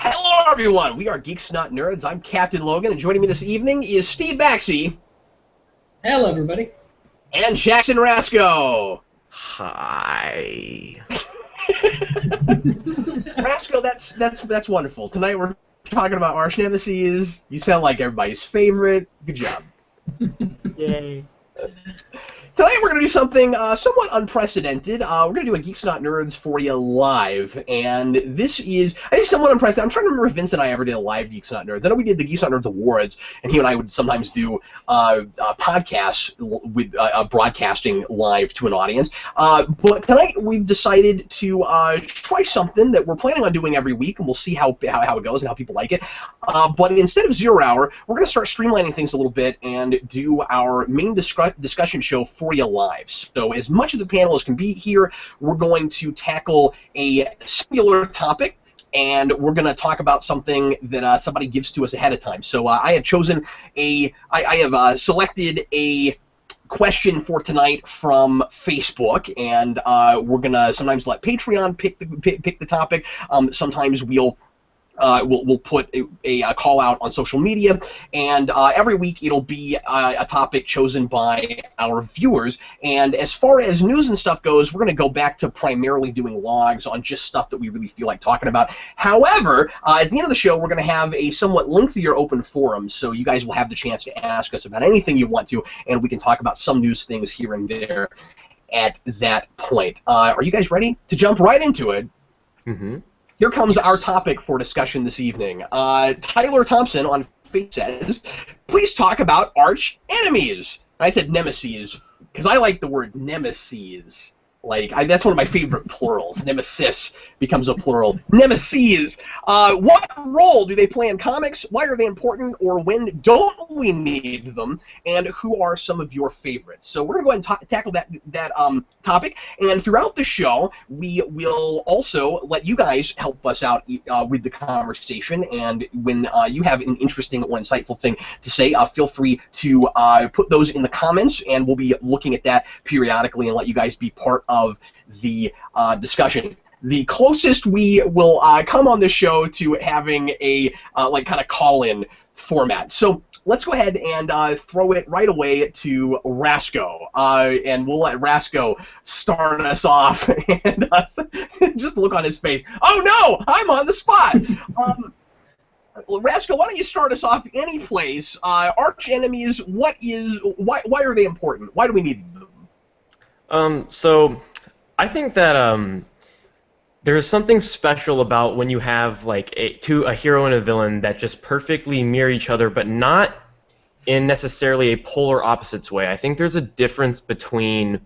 Hello, everyone. We are Geeks Not Nerds. I'm Captain Logan, and joining me this evening is Steve Baxey. Hello, everybody. And Jackson Rasco. Hi. Rasco, that's wonderful. Tonight we're talking about arch nemesis. You sound like everybody's favorite. Good job. Yay. Tonight we're going to do something somewhat unprecedented. We're going to do a Geeks Not Nerds for you live, and this is, I think, somewhat unprecedented. I'm trying to remember if Vince and I ever did a live Geeks Not Nerds. I know we did the Geeks Not Nerds Awards, and he and I would sometimes do podcasts with broadcasting live to an audience. But tonight we've decided to try something that we're planning on doing every week, and we'll see how it goes and how people like it. But instead of 0 Hour, we're going to start streamlining things a little bit and do our main discussion show for you live. So as much of the panel as can be here, we're going to tackle a singular topic, and we're going to talk about something that somebody gives to us ahead of time. So I have chosen I have selected a question for tonight from Facebook, and we're going to sometimes let Patreon pick the topic. Sometimes we'll put a call out on social media, and every week it'll be a topic chosen by our viewers. And as far as news and stuff goes, we're going to go back to primarily doing logs on just stuff that we really feel like talking about. However, at the end of the show, we're going to have a somewhat lengthier open forum, so you guys will have the chance to ask us about anything you want to, and we can talk about some news things here and there at that point. Are you guys ready to jump right into it? Mm-hmm. Here comes our topic for discussion this evening. Tyler Thompson on Facebook says, please talk about arch enemies. I said nemesis because I like the word nemesis. That's one of my favorite plurals. Nemesis becomes a plural. Nemeses. What role do they play in comics? Why are they important? Or when don't we need them? And who are some of your favorites? So we're going to go ahead and tackle that topic. And throughout the show, we will also let you guys help us out with the conversation. And when you have an interesting or insightful thing to say, feel free to put those in the comments, and we'll be looking at that periodically and let you guys be part of the discussion. The closest we will come on this show to having a kind of call-in format. So let's go ahead and throw it right away to Rasco, and we'll let Rasco start us off. And just look on his face. Oh no, I'm on the spot. Rasco, why don't you start us off any place? Arch enemies. Why are they important? Why do we need them? So I think that there's something special about when you have a hero and a villain that just perfectly mirror each other, but not in necessarily a polar opposites way. I think there's a difference between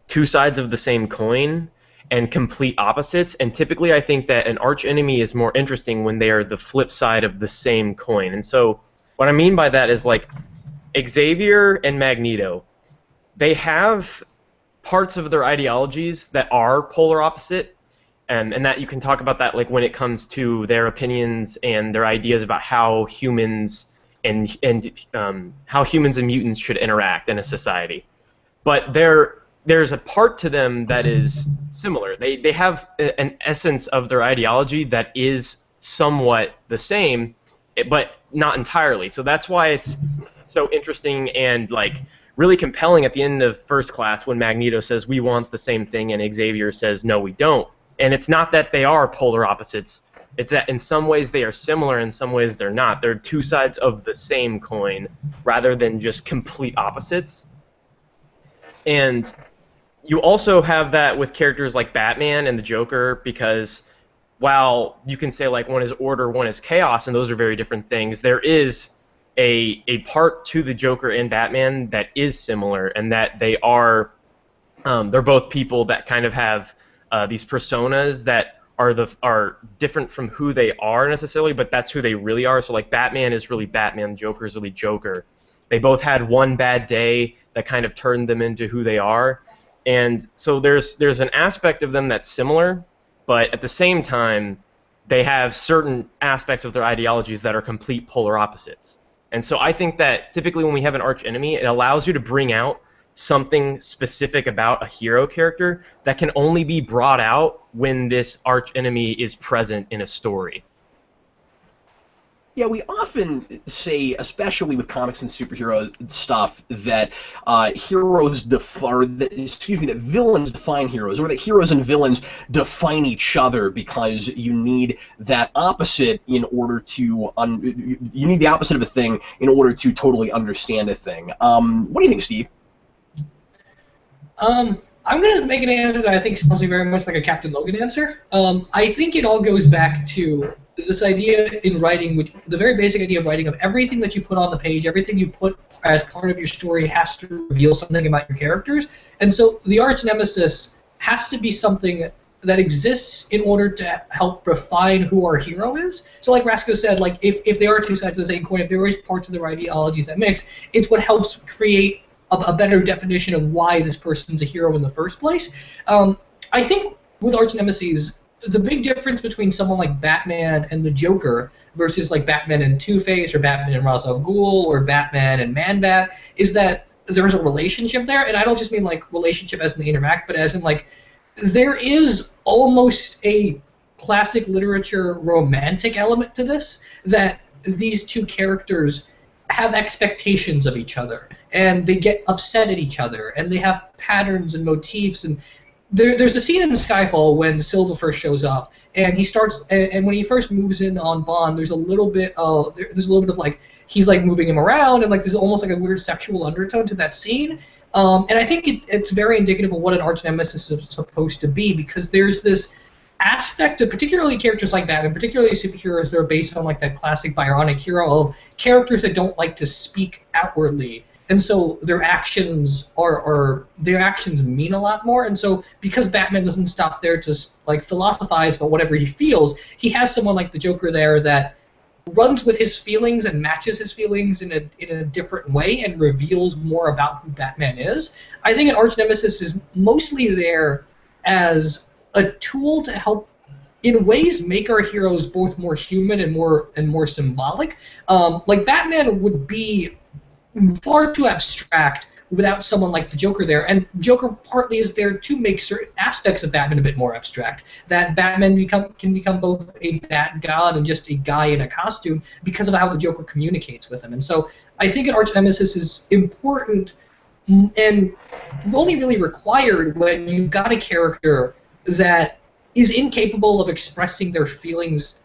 two sides of the same coin and complete opposites, and typically I think that an arch enemy is more interesting when they are the flip side of the same coin. And so what I mean by that is Xavier and Magneto, they have parts of their ideologies that are polar opposite, and that you can talk about that when it comes to their opinions and their ideas about how humans and mutants should interact in a society. But there's a part to them that is similar. They have an essence of their ideology that is somewhat the same, but not entirely. So that's why it's so interesting and really compelling at the end of First Class when Magneto says we want the same thing and Xavier says no, we don't. And it's not that they are polar opposites. It's that in some ways they are similar, in some ways they're not. They're two sides of the same coin rather than just complete opposites. And you also have that with characters like Batman and the Joker, because while you can say one is order, one is chaos, and those are very different things, there is a part to the Joker and Batman that is similar, and that they are they're both people that kind of have these personas that are different from who they are necessarily, but that's who they really are. So Batman is really Batman, Joker is really Joker. They both had one bad day that kind of turned them into who they are, and so there's an aspect of them that's similar, but at the same time they have certain aspects of their ideologies that are complete polar opposites. And so I think that typically when we have an arch enemy, it allows you to bring out something specific about a hero character that can only be brought out when this arch enemy is present in a story. Yeah, we often say, especially with comics and superhero stuff, that that villains define heroes, or that heroes and villains define each other, because you need that opposite in order to you need the opposite of a thing in order to totally understand a thing. What do you think, Steve? I'm going to make an answer that I think sounds very much like a Captain Logan answer. I think it all goes back to this idea in writing, which the very basic idea of writing, of everything that you put on the page, everything you put as part of your story has to reveal something about your characters. And so the arch nemesis has to be something that exists in order to help refine who our hero is. So like Rasco said, like if there are two sides of the same coin, if there are parts of their ideologies that mix, it's what helps create a better definition of why this person's a hero in the first place. I think with arch nemesis, the big difference between someone like Batman and the Joker versus like Batman and Two-Face or Batman and Ra's al Ghul or Batman and Man-Bat is that there's a relationship there, and I don't just mean like relationship as in they interact, but as in like there is almost a classic literature romantic element to this, that these two characters have expectations of each other, and they get upset at each other, and they have patterns and motifs. And there's a scene in Skyfall when Silva first shows up, and he starts, and when he first moves in on Bond, there's a little bit of like he's like moving him around, and like there's almost like a weird sexual undertone to that scene. And I think it's very indicative of what an arch nemesis is supposed to be, because there's this aspect of particularly characters like that, and particularly superheroes that are based on like that classic Byronic hero of characters that don't like to speak outwardly, and so their actions mean a lot more. And so because Batman doesn't stop there to like philosophize about whatever he feels, he has someone like the Joker there that runs with his feelings and matches his feelings in a different way and reveals more about who Batman is. I think an arch nemesis is mostly there as a tool to help, in ways, make our heroes both more human and more symbolic. Like Batman would be far too abstract without someone like the Joker there, and Joker partly is there to make certain aspects of Batman a bit more abstract. That Batman can become both a bat god and just a guy in a costume because of how the Joker communicates with him. And so I think an arch nemesis is important and only really required when you've got a character that is incapable of expressing their feelings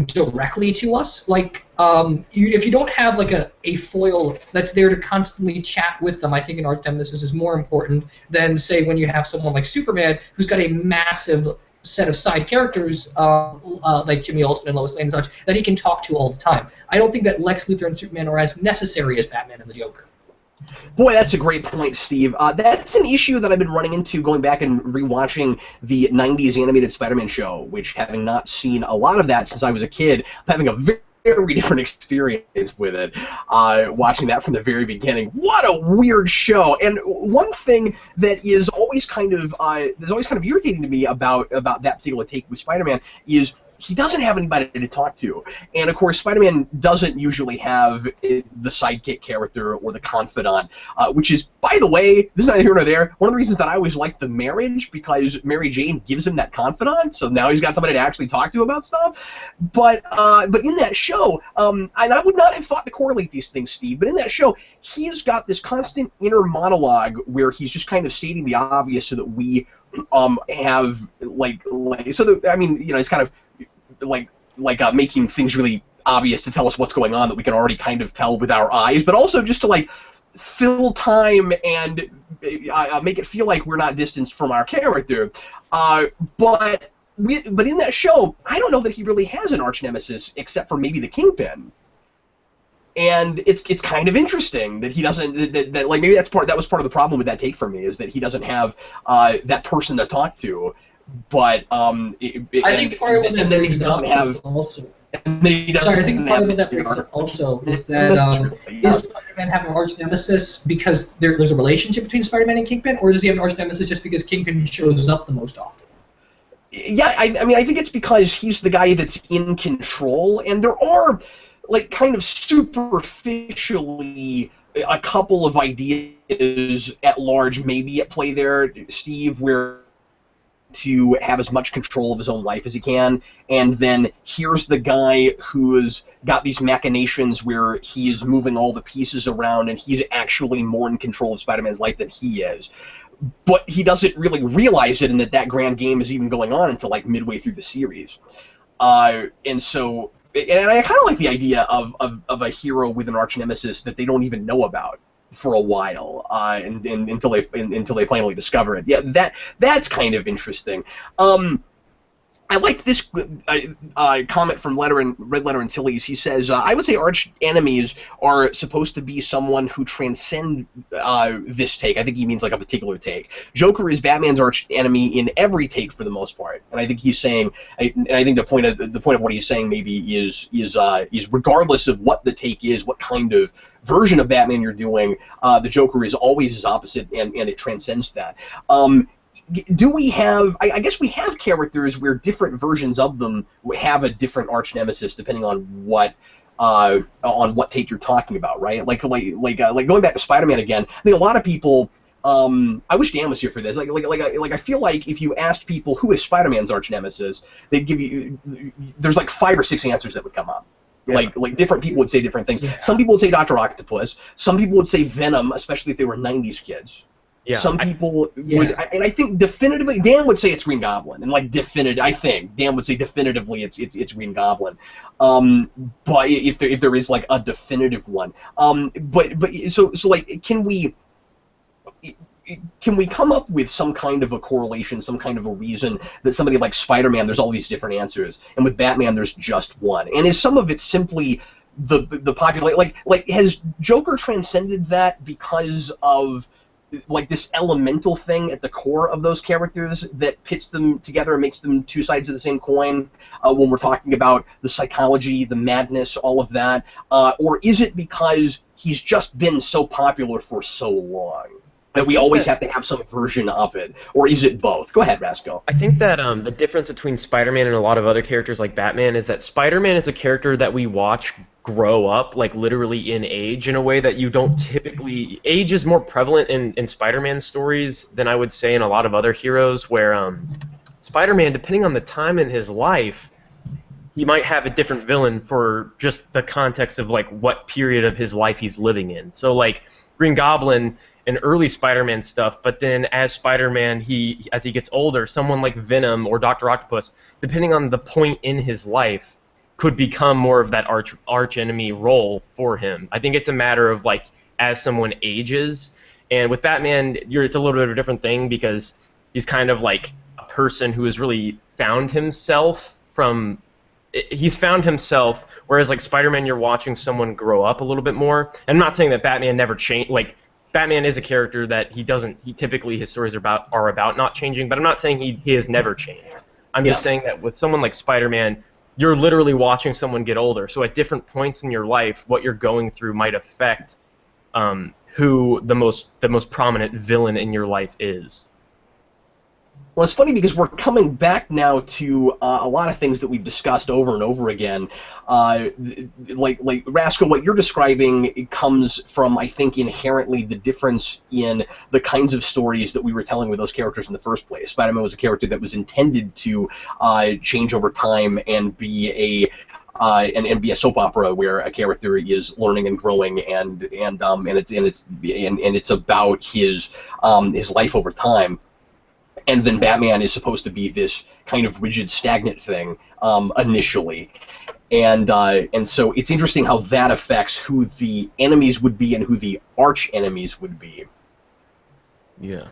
directly to us. Like, if you don't have like a foil that's there to constantly chat with them, I think an arch nemesis is more important than, say, when you have someone like Superman who's got a massive set of side characters like Jimmy Olsen and Lois Lane and such that he can talk to all the time. I don't think that Lex Luthor and Superman are as necessary as Batman and the Joker. Boy, that's a great point, Steve. That's an issue that I've been running into going back and rewatching the 90s animated Spider-Man show, which, having not seen a lot of that since I was a kid, I'm having a very different experience with it, watching that from the very beginning. What a weird show! And one thing that is always kind of irritating to me about that particular take with Spider-Man is he doesn't have anybody to talk to. And, of course, Spider-Man doesn't usually have the sidekick character or the confidant, which is, by the way, this is neither here nor there, one of the reasons that I always liked the marriage, because Mary Jane gives him that confidant, so now he's got somebody to actually talk to about stuff. But in that show, and I would not have thought to correlate these things, Steve, but in that show, he's got this constant inner monologue where he's just kind of stating the obvious so that we have, so that, I mean, you know, it's kind of making things really obvious to tell us what's going on that we can already kind of tell with our eyes, but also just to like fill time and make it feel like we're not distanced from our character. But in that show, I don't know that he really has an arch nemesis except for maybe the Kingpin. And it's kind of interesting that he doesn't that like maybe that was part of the problem with that take for me, is that he doesn't have that person to talk to. But I think part of what that brings up also. Sorry, I think part of what that brings up also is that does Spider-Man have an arch nemesis because there's a relationship between Spider-Man and Kingpin, or does he have an arch nemesis just because Kingpin shows up the most often? Yeah, I mean, I think it's because he's the guy that's in control, and there are, like, kind of superficially a couple of ideas at large maybe at play there, Steve, where to have as much control of his own life as he can, and then here's the guy who's got these machinations where he is moving all the pieces around, and he's actually more in control of Spider-Man's life than he is. But he doesn't really realize it, and that grand game is even going on until like midway through the series. And so, and I kind of like the idea of a hero with an arch nemesis that they don't even know about for a while, and until they finally discover it. Yeah, that's kind of interesting. I liked this comment from Red Letter Antilles. He says, I would say arch enemies are supposed to be someone who transcend this take. I think he means like a particular take. Joker is Batman's arch enemy in every take for the most part, and I think he's saying, I think the point of what he's saying maybe is regardless of what the take is, what kind of version of Batman you're doing, the Joker is always his opposite, and it transcends that. Do we have? I guess we have characters where different versions of them have a different arch nemesis depending on what take you're talking about, right? Like going back to Spider-Man again. I think a lot of people. I wish Dan was here for this. I feel like if you asked people who is Spider-Man's arch nemesis, they'd give you. There's like 5 or 6 answers that would come up. Yeah. Like different people would say different things. Yeah. Some people would say Dr. Octopus. Some people would say Venom, especially if they were '90s kids. Yeah, some people would, and I think definitively, Dan would say it's Green Goblin, and like I think Dan would say definitively it's Green Goblin. But if there is like a definitive one, so like, can we come up with some kind of a correlation, some kind of a reason that somebody like Spider-Man, there's all these different answers, and with Batman there's just one, and is some of it simply the popular, like has Joker transcended that because of like this elemental thing at the core of those characters that pits them together and makes them two sides of the same coin, when we're talking about the psychology, the madness, all of that, or is it because he's just been so popular for so long that we always have to have some version of it, or is it both? Go ahead, Rasco. I think that the difference between Spider-Man and a lot of other characters like Batman is that Spider-Man is a character that we watch grow up, like literally in age, in a way that you don't typically. Age is more prevalent in Spider-Man stories than I would say in a lot of other heroes, where Spider-Man, depending on the time in his life, he might have a different villain for just the context of like what period of his life he's living in. So like Green Goblin in early Spider-Man stuff, but then as Spider-Man, as he gets older, someone like Venom or Dr. Octopus, depending on the point in his life, could become more of that arch enemy role for him. I think it's a matter of like as someone ages, and with Batman, it's a little bit of a different thing because he's kind of like a person who has really found himself whereas like Spider-Man, you're watching someone grow up a little bit more. And I'm not saying that Batman never changed, like Batman is a character that he typically his stories are about not changing, but I'm not saying he has never changed. I'm just saying that with someone like Spider-Man, you're literally watching someone get older. So at different points in your life, what you're going through might affect who the most prominent villain in your life is. Well, it's funny because we're coming back now to a lot of things that we've discussed over and over again. Like Rascal, what you're describing, it comes from, I think, inherently the difference in the kinds of stories that we were telling with those characters in the first place. Spider-Man was a character that was intended to change over time and be a soap opera where a character is learning and growing, and it's about his life over time. And then Batman is supposed to be this kind of rigid, stagnant thing initially, and so it's interesting how that affects who the enemies would be and who the arch enemies would be. Yeah.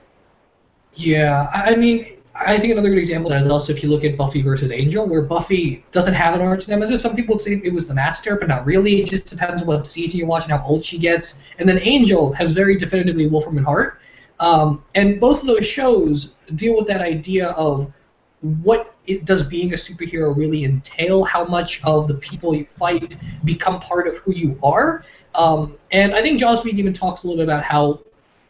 Yeah, I mean, I think another good example of that is also if you look at Buffy versus Angel, where Buffy doesn't have an arch nemesis. Some people would say it was the Master, but not really. It just depends on what season you're watching, how old she gets. And then Angel has very definitively Wolfram and Hart. And both of those shows deal with that idea of what does being a superhero really entail, how much of the people you fight become part of who you are. And I think Joss Whedon even talks a little bit about how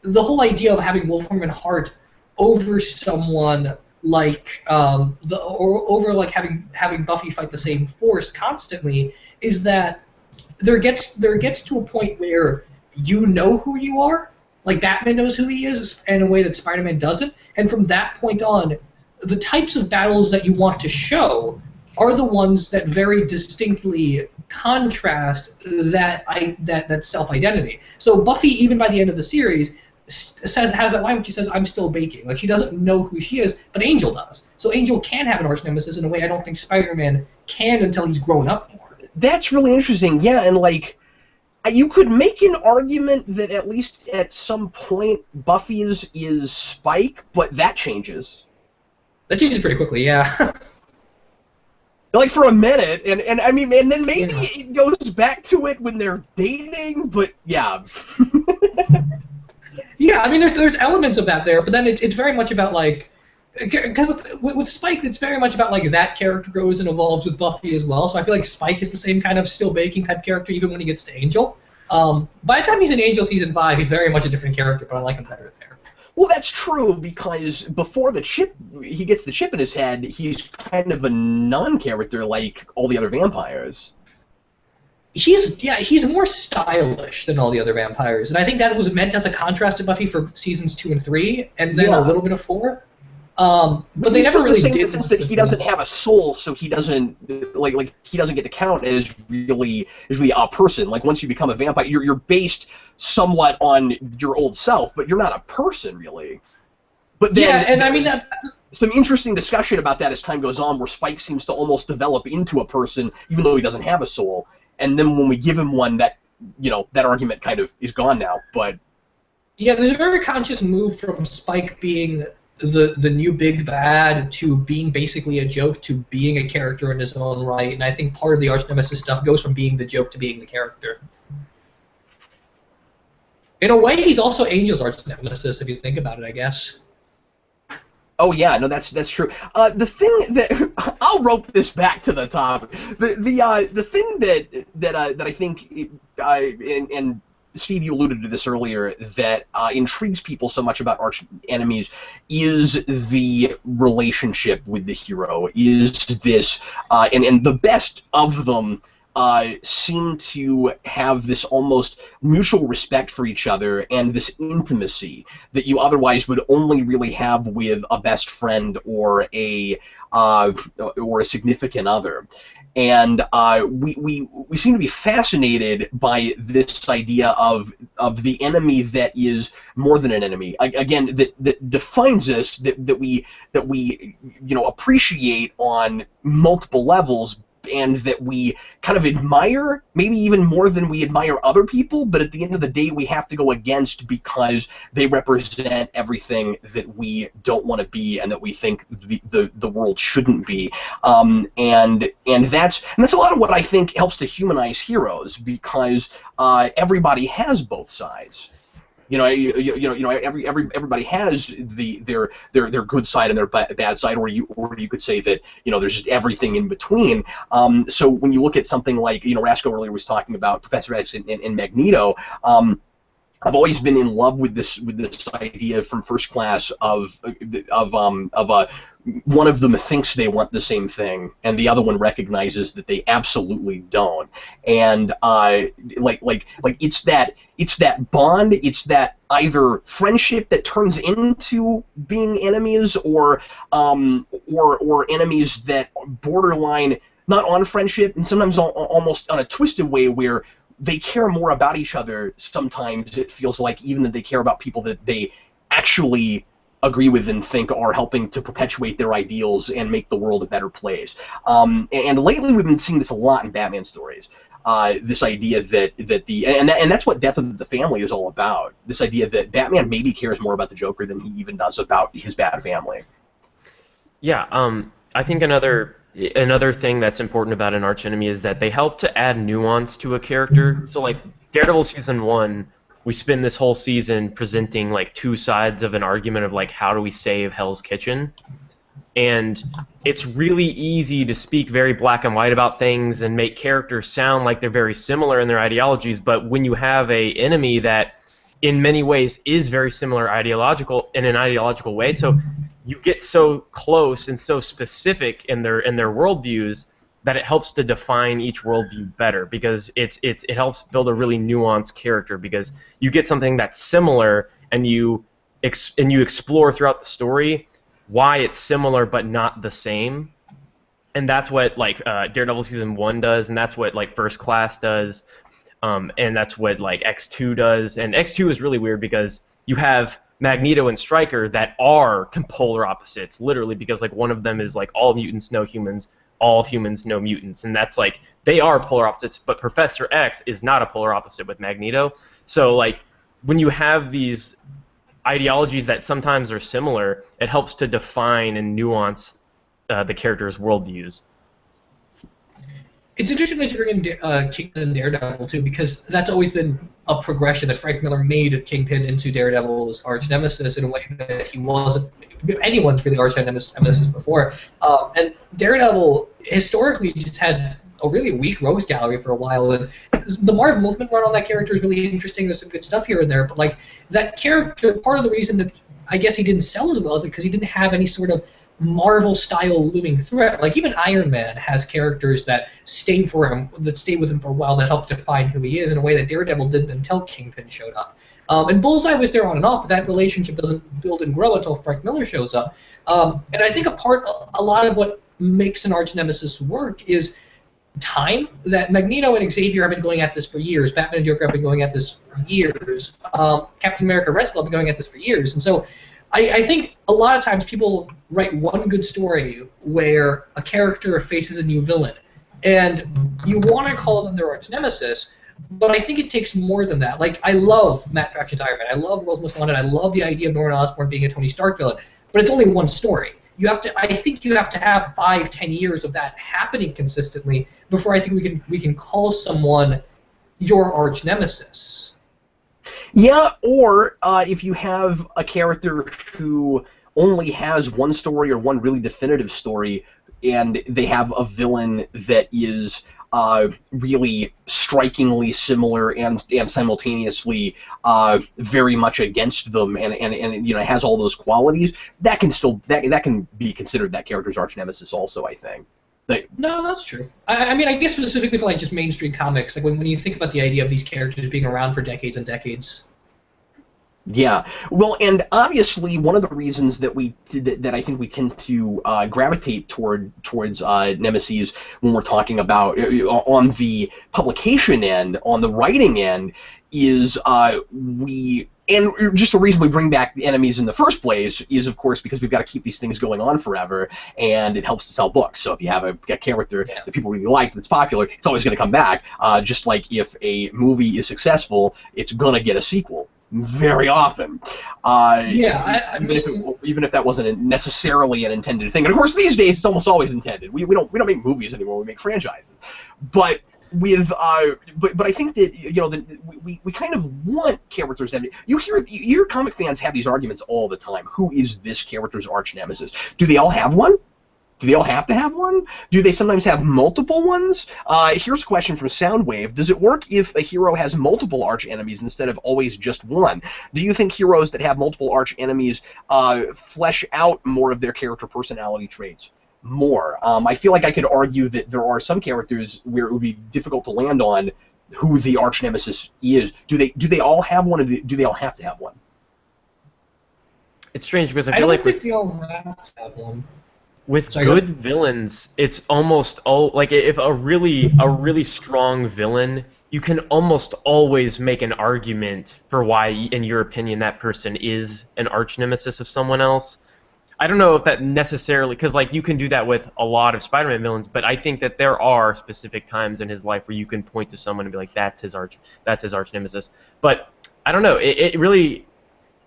the whole idea of having Wolfram and Hart over someone like over like having Buffy fight the same force constantly is that there gets to a point where you know who you are. Like Batman knows who he is in a way that Spider-Man doesn't, and from that point on, the types of battles that you want to show are the ones that very distinctly contrast that self-identity. So Buffy, even by the end of the series, has that line where she says, "I'm still baking." Like, she doesn't know who she is, but Angel does. So Angel can have an arch nemesis in a way I don't think Spider-Man can until he's grown up more. That's really interesting. Yeah, and like, you could make an argument that at least at some point Buffy is Spike, but that changes. That changes pretty quickly, yeah. Like, for a minute, and I mean, and then maybe it goes back to it when they're dating, but yeah. Yeah, I mean, there's elements of that there, but then it's very much about, like, because with Spike, it's very much about, like, that character grows and evolves with Buffy as well, so I feel like Spike is the same kind of still baking type character even when he gets to Angel. By the time he's in Angel Season 5, he's very much a different character, but I like him better there. Well, that's true, because before he gets the chip in his head, he's kind of a non-character like all the other vampires. He's more stylish than all the other vampires, and I think that was meant as a contrast to Buffy for seasons 2 and 3, and then a little bit of 4. But they never really did. In the sense that he doesn't have a soul, so he doesn't he doesn't get to count as really a person. Like, once you become a vampire, you're based somewhat on your old self, but you're not a person really. But then, and I mean that. Some interesting discussion about that as time goes on, where Spike seems to almost develop into a person, even though he doesn't have a soul. And then when we give him one, that argument kind of is gone now. But yeah, there's a very conscious move from Spike being the new big bad to being basically a joke to being a character in his own right. And I think part of the arch nemesis stuff goes from being the joke to being the character. In a way, he's also Angel's arch nemesis, if you think about it, I guess. Oh yeah, no, that's true. The thing that I'll rope this back to the topic. The thing that I think and Steve, you alluded to this earlier, that intrigues people so much about arch enemies is the relationship with the hero. Is this and the best of them seem to have this almost mutual respect for each other and this intimacy that you otherwise would only really have with a best friend or a significant other. And we seem to be fascinated by this idea of the enemy that is more than an enemy. Again, that defines us, that we appreciate on multiple levels, and that we kind of admire, maybe even more than we admire other people, but at the end of the day we have to go against because they represent everything that we don't want to be and that we think the world shouldn't be. And that's a lot of what I think helps to humanize heroes, because everybody has both sides. Everybody has their good side and their bad side, or you could say that there's just everything in between. So when you look at something like Rasco earlier was talking about Professor X and Magneto. I've always been in love with this idea from First Class of one of them thinks they want the same thing, and the other one recognizes that they absolutely don't. And it's that bond, it's that either friendship that turns into being enemies, or enemies that borderline not on friendship, and sometimes almost on a twisted way where they care more about each other. Sometimes it feels like, even that they care about people that they actually agree with and think are helping to perpetuate their ideals and make the world a better place. And lately we've been seeing this a lot in Batman stories. This idea and that's what Death of the Family is all about. This idea that Batman maybe cares more about the Joker than he even does about his bad family. Yeah, I think another thing that's important about an archenemy is that they help to add nuance to a character. So, like, Daredevil Season 1, we spend this whole season presenting, like, two sides of an argument of, like, how do we save Hell's Kitchen? And it's really easy to speak very black and white about things and make characters sound like they're very similar in their ideologies, but when you have an enemy that in many ways is very similar in an ideological way, so you get so close and so specific in their worldviews that it helps to define each worldview better, because it helps build a really nuanced character, because you get something that's similar and you explore throughout the story why it's similar but not the same. And that's what like Daredevil season 1 does, and that's what like First Class does, and that's what like X2 does. And X2 is really weird because you have Magneto and Stryker that are polar opposites, literally, because like one of them is like all mutants, no humans, all humans, no mutants, and that's like they are polar opposites. But Professor X is not a polar opposite with Magneto. So like when you have these ideologies that sometimes are similar, it helps to define and nuance the characters' worldviews. It's interesting that you bring in Kingpin and Daredevil, too, because that's always been a progression that Frank Miller made Kingpin into Daredevil's arch nemesis in a way that he wasn't anyone's really arch nemesis before. And Daredevil historically just had a really weak rogues gallery for a while, and the Marv movement run on that character is really interesting. There's some good stuff here and there, but like that character, part of the reason that I guess he didn't sell as well is because he didn't have any sort of Marvel-style looming threat. Like even Iron Man has characters that stay with him for a while, that help define who he is in a way that Daredevil didn't until Kingpin showed up. And Bullseye was there on and off, but that relationship doesn't build and grow until Frank Miller shows up. And I think a lot of what makes an arch nemesis work is time. That Magneto and Xavier have been going at this for years. Batman and Joker have been going at this for years. Captain America and Red Skull have been going at this for years. And so I think a lot of times people write one good story where a character faces a new villain, and you want to call them their arch nemesis, but I think it takes more than that. Like, I love Matt Fraction's Iron Man, I love World's Most Wanted, I love the idea of Norman Osborn being a Tony Stark villain, but it's only one story. I think you have to have 5-10 years of that happening consistently before I think we can call someone your arch nemesis. Yeah, or if you have a character who only has one story or one really definitive story, and they have a villain that is really strikingly similar and simultaneously very much against them, and you know, has all those qualities, that can be considered that character's arch nemesis also, I think. No, that's true. I mean, I guess specifically for like just mainstream comics, like when you think about the idea of these characters being around for decades and decades. Yeah, well, and obviously one of the reasons that that I think we tend to gravitate towards Nemesis when we're talking about on the publication end, on the writing end, is and just the reason we bring back the enemies in the first place is, of course, because we've got to keep these things going on forever, and it helps to sell books. So if you have a character that people really like, that's popular, it's always going to come back. Just like if a movie is successful, it's going to get a sequel very often. Even if that wasn't necessarily an intended thing. And of course, these days it's almost always intended. We don't make movies anymore. We make franchises. But with but I think that, you know, that we kind of want characters that you hear comic fans have these arguments all the time. Who is this character's arch nemesis? Do they all have one? Do they all have to have one? Do they sometimes have multiple ones? Here's a question from Soundwave. Does it work if a hero has multiple arch enemies instead of always just one? Do you think heroes that have multiple arch enemies flesh out more of their character personality traits? More. I feel like I could argue that there are some characters where it would be difficult to land on who the arch nemesis is. Do they all have one, or do they all have to have one? It's strange because I feel like they all have to have one. With good villains, it's almost all like if a really strong villain, you can almost always make an argument for why, in your opinion, that person is an arch nemesis of someone else. I don't know if that necessarily, because like you can do that with a lot of Spider-Man villains, but I think that there are specific times in his life where you can point to someone and be like, that's his arch nemesis. But I don't know.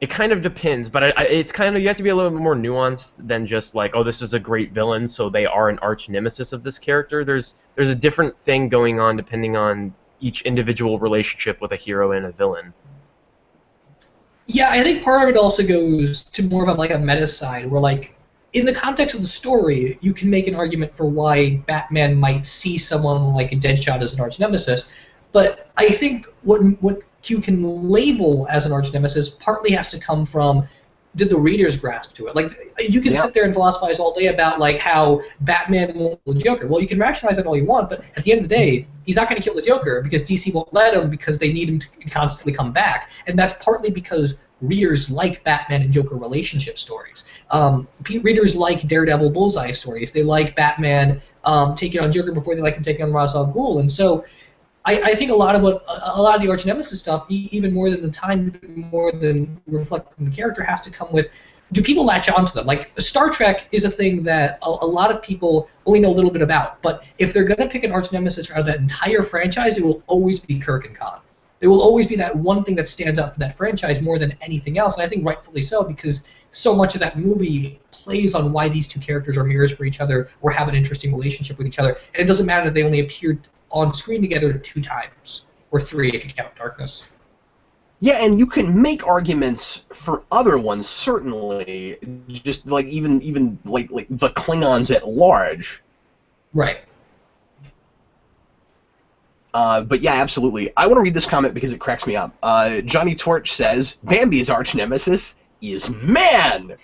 It kind of depends, but it's kind of, you have to be a little bit more nuanced than just like, oh, this is a great villain, so they are an arch nemesis of this character. There's a different thing going on depending on each individual relationship with a hero and a villain. Yeah, I think part of it also goes to more of a meta side, where like in the context of the story, you can make an argument for why Batman might see someone like a Deadshot as an arch nemesis, but I think what you can label as an arch nemesis partly has to come from, did the readers grasp to it? Like, you can sit there and philosophize all day about like how Batman won't kill the Joker. Well, you can rationalize that all you want, but at the end of the day, he's not going to kill the Joker because DC won't let him, because they need him to constantly come back. And that's partly because readers like Batman and Joker relationship stories. Readers like Daredevil Bullseye stories. They like Batman taking on Joker before they like him taking on Ra's al Ghul. And so I think a lot of the Arch Nemesis stuff, even more than the time, even more than reflecting the character, has to come with, do people latch onto them? Like, Star Trek is a thing that a lot of people only know a little bit about, but if they're going to pick an Arch Nemesis out of that entire franchise, it will always be Kirk and Khan. There will always be that one thing that stands out for that franchise more than anything else, and I think rightfully so, because so much of that movie plays on why these two characters are mirrors for each other or have an interesting relationship with each other, and it doesn't matter that they only appeared on screen together 2 times, or 3 if you count Darkness. Yeah, and you can make arguments for other ones, certainly, just like even like the Klingons at large. Right. But yeah, absolutely. I want to read this comment because it cracks me up. Johnny Torch says, Bambi's arch nemesis is man!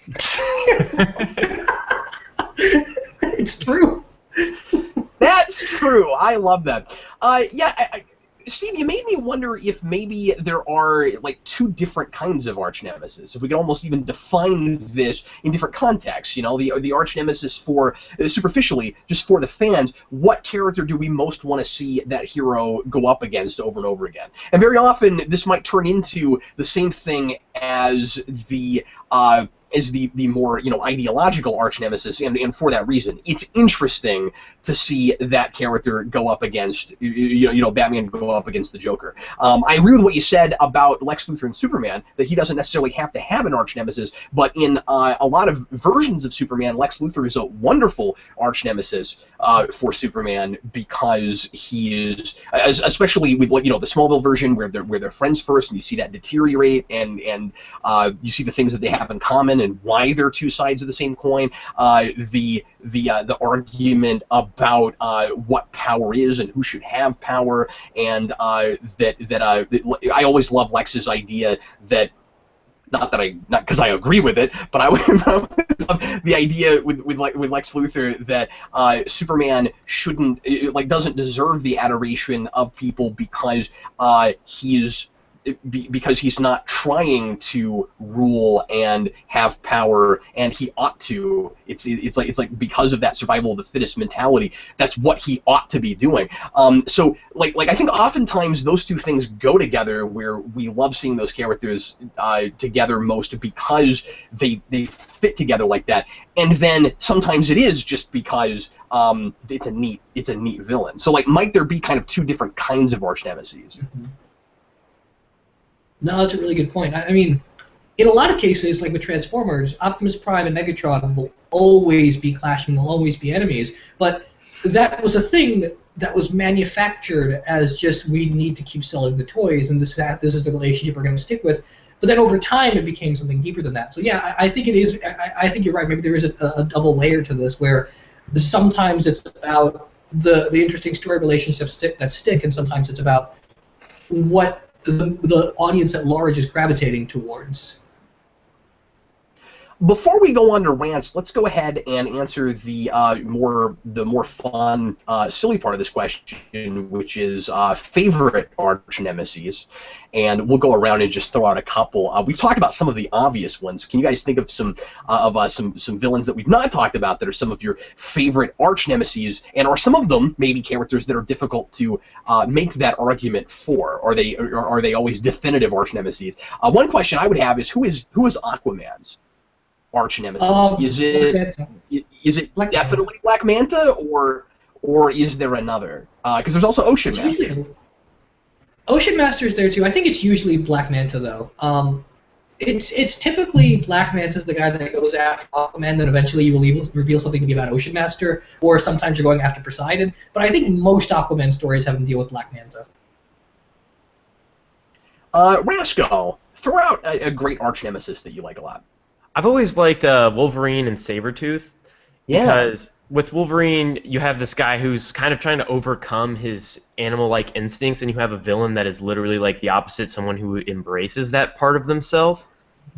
It's true. That's true. I love that. Steve, you made me wonder if maybe there are like 2 different kinds of arch nemesis. If we could almost even define this in different contexts, you know, the arch nemesis for superficially, just for the fans, what character do we most want to see that hero go up against over and over again? And very often this might turn into the same thing as the more, you know, ideological arch nemesis, and for that reason, it's interesting to see that character go up against, you know, Batman go up against the Joker. I agree with what you said about Lex Luthor and Superman, that he doesn't necessarily have to have an arch nemesis, but in a lot of versions of Superman, Lex Luthor is a wonderful arch nemesis for Superman, because he is, especially with, you know, the Smallville version where they're friends first, and you see that deteriorate, and you see the things that they have in common and why they're 2 sides of the same coin. The argument about what power is and who should have power, and that I always love Lex's idea that, not because I agree with it, but I would love the idea with Lex Luthor that Superman doesn't deserve the adoration of people because he's not trying to rule and have power, and he ought to. It's like because of that survival of the fittest mentality, that's what he ought to be doing. So I think oftentimes those 2 things go together, where we love seeing those characters together most because they fit together like that. And then sometimes it is just because it's a neat villain. So might there be kind of 2 different kinds of arch nemeses? Mm-hmm. No, that's a really good point. I mean, in a lot of cases, like with Transformers, Optimus Prime and Megatron will always be clashing, they'll always be enemies, but that was a thing that was manufactured as just, we need to keep selling the toys, and this is the relationship we're going to stick with. But then over time, it became something deeper than that. So yeah, I think it is. I think you're right. Maybe there is a double layer to this, where sometimes it's about the interesting story relationships that stick, and sometimes it's about what the audience at large is gravitating towards. Before we go on to rants, let's go ahead and answer the more fun, silly part of this question, which is favorite arch nemesis. And we'll go around and just throw out a couple. We've talked about some of the obvious ones. Can you guys think of some villains that we've not talked about that are some of your favorite arch nemesis? And are some of them maybe characters that are difficult to make that argument for? Are they always definitive arch nemesis? One question I would have is who is Aquaman's arch nemesis? Is it definitely Black Manta, or is there another? Because there's also Ocean Master. Ocean Master's there too. I think it's usually Black Manta though. It's typically Black Manta's the guy that goes after Aquaman, then eventually you reveal something to be about Ocean Master, or sometimes you're going after Poseidon. But I think most Aquaman stories have him deal with Black Manta. Rasco, throw out a great arch nemesis that you like a lot. I've always liked Wolverine and Sabretooth. Yeah. Because with Wolverine, you have this guy who's kind of trying to overcome his animal-like instincts, and you have a villain that is literally like the opposite, someone who embraces that part of themselves.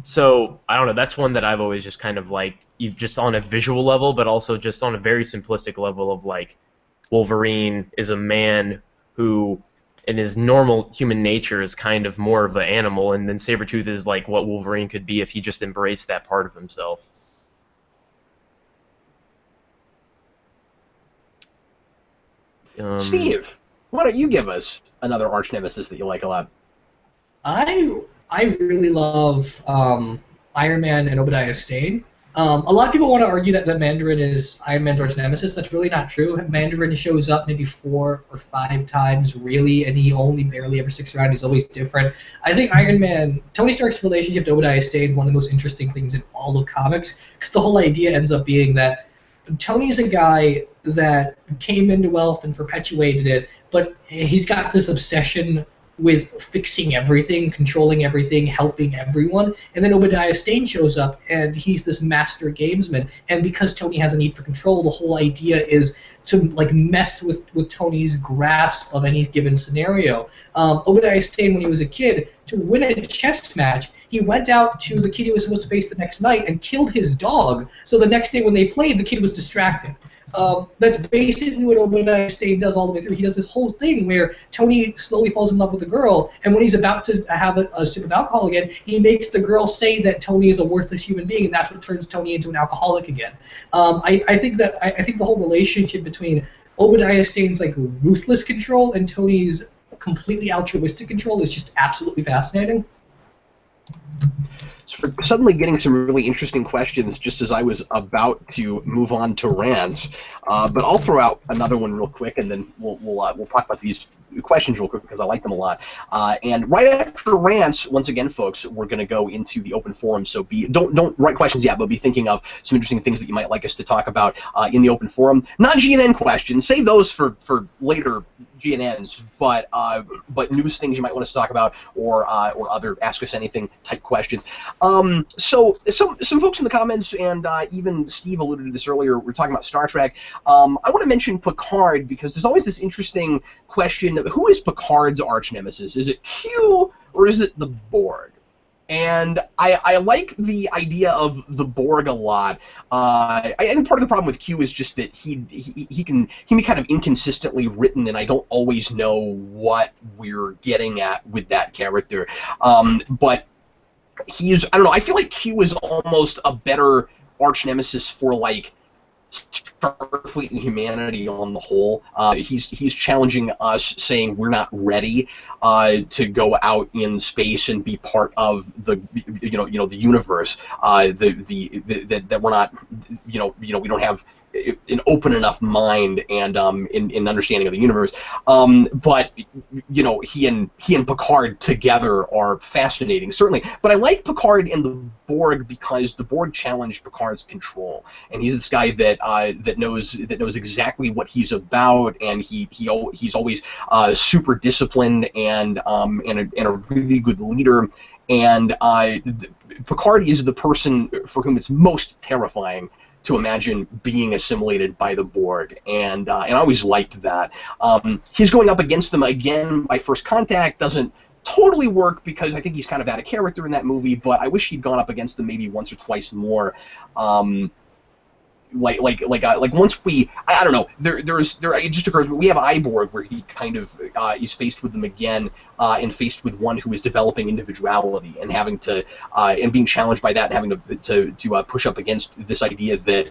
So, I don't know, that's one that I've always just kind of liked, just on a visual level, but also just on a very simplistic level of, like, Wolverine is a man who and his normal human nature is kind of more of an animal, and then Sabretooth is like what Wolverine could be if he just embraced that part of himself. Steve, why don't you give us another arch nemesis that you like a lot? I really love Iron Man and Obadiah Stane. A lot of people want to argue that the Mandarin is Iron Man's arch nemesis. That's really not true. Mandarin shows up maybe 4 or 5 times, really, and he only barely ever sticks around. He's always different. I think Tony Stark's relationship to Obadiah Stane is one of the most interesting things in all of comics, because the whole idea ends up being that Tony's a guy that came into wealth and perpetuated it, but he's got this obsession with fixing everything, controlling everything, helping everyone. And then Obadiah Stane shows up, and he's this master gamesman. And because Tony has a need for control, the whole idea is to like mess with Tony's grasp of any given scenario. Obadiah Stane, when he was a kid, to win a chess match, he went out to the kid he was supposed to face the next night and killed his dog. So the next day when they played, the kid was distracted. That's basically what Obadiah Stane does all the way through. He does this whole thing where Tony slowly falls in love with the girl, and when he's about to have a sip of alcohol again, he makes the girl say that Tony is a worthless human being, and that's what turns Tony into an alcoholic again. I think the whole relationship between Obadiah Stane's like ruthless control and Tony's completely altruistic control is just absolutely fascinating. So we're suddenly getting some really interesting questions just as I was about to move on to Rants. But I'll throw out another one real quick, and then we'll talk about these questions real quick because I like them a lot. And right after Rants, once again, folks, we're going to go into the open forum. So don't write questions yet, but be thinking of some interesting things that you might like us to talk about in the open forum. Not GNN questions. Save those for later GNNs, but news things you might want us to talk about, or other Ask Us Anything type questions. So some folks in the comments, and even Steve alluded to this earlier, we're talking about Star Trek. I want to mention Picard because there's always this interesting question: who is Picard's arch nemesis? Is it Q or is it the Borg? And I like the idea of the Borg a lot. I think part of the problem with Q is just that he can be kind of inconsistently written, and I don't always know what we're getting at with that character. But I don't know, I feel like Q is almost a better arch nemesis for like Starfleet and humanity on the whole. He's challenging us, saying we're not ready to go out in space and be part of the the universe. That we're not we don't have an open enough mind and in understanding of the universe. But he and Picard together are fascinating, certainly. But I like Picard and the Borg because the Borg challenged Picard's control, and he's this guy that knows exactly what he's about, and he's always super disciplined and a really good leader. And Picard is the person for whom it's most terrifying to imagine being assimilated by the Borg, and I always liked that. He's going up against them again by First Contact doesn't totally work because I think he's kind of out of character in that movie, but I wish he'd gone up against them maybe once or twice more. Like once I don't know, it just occurs we have Iborg where he kind of is faced with them again, and faced with one who is developing individuality and having to and being challenged by that and having to push up against this idea that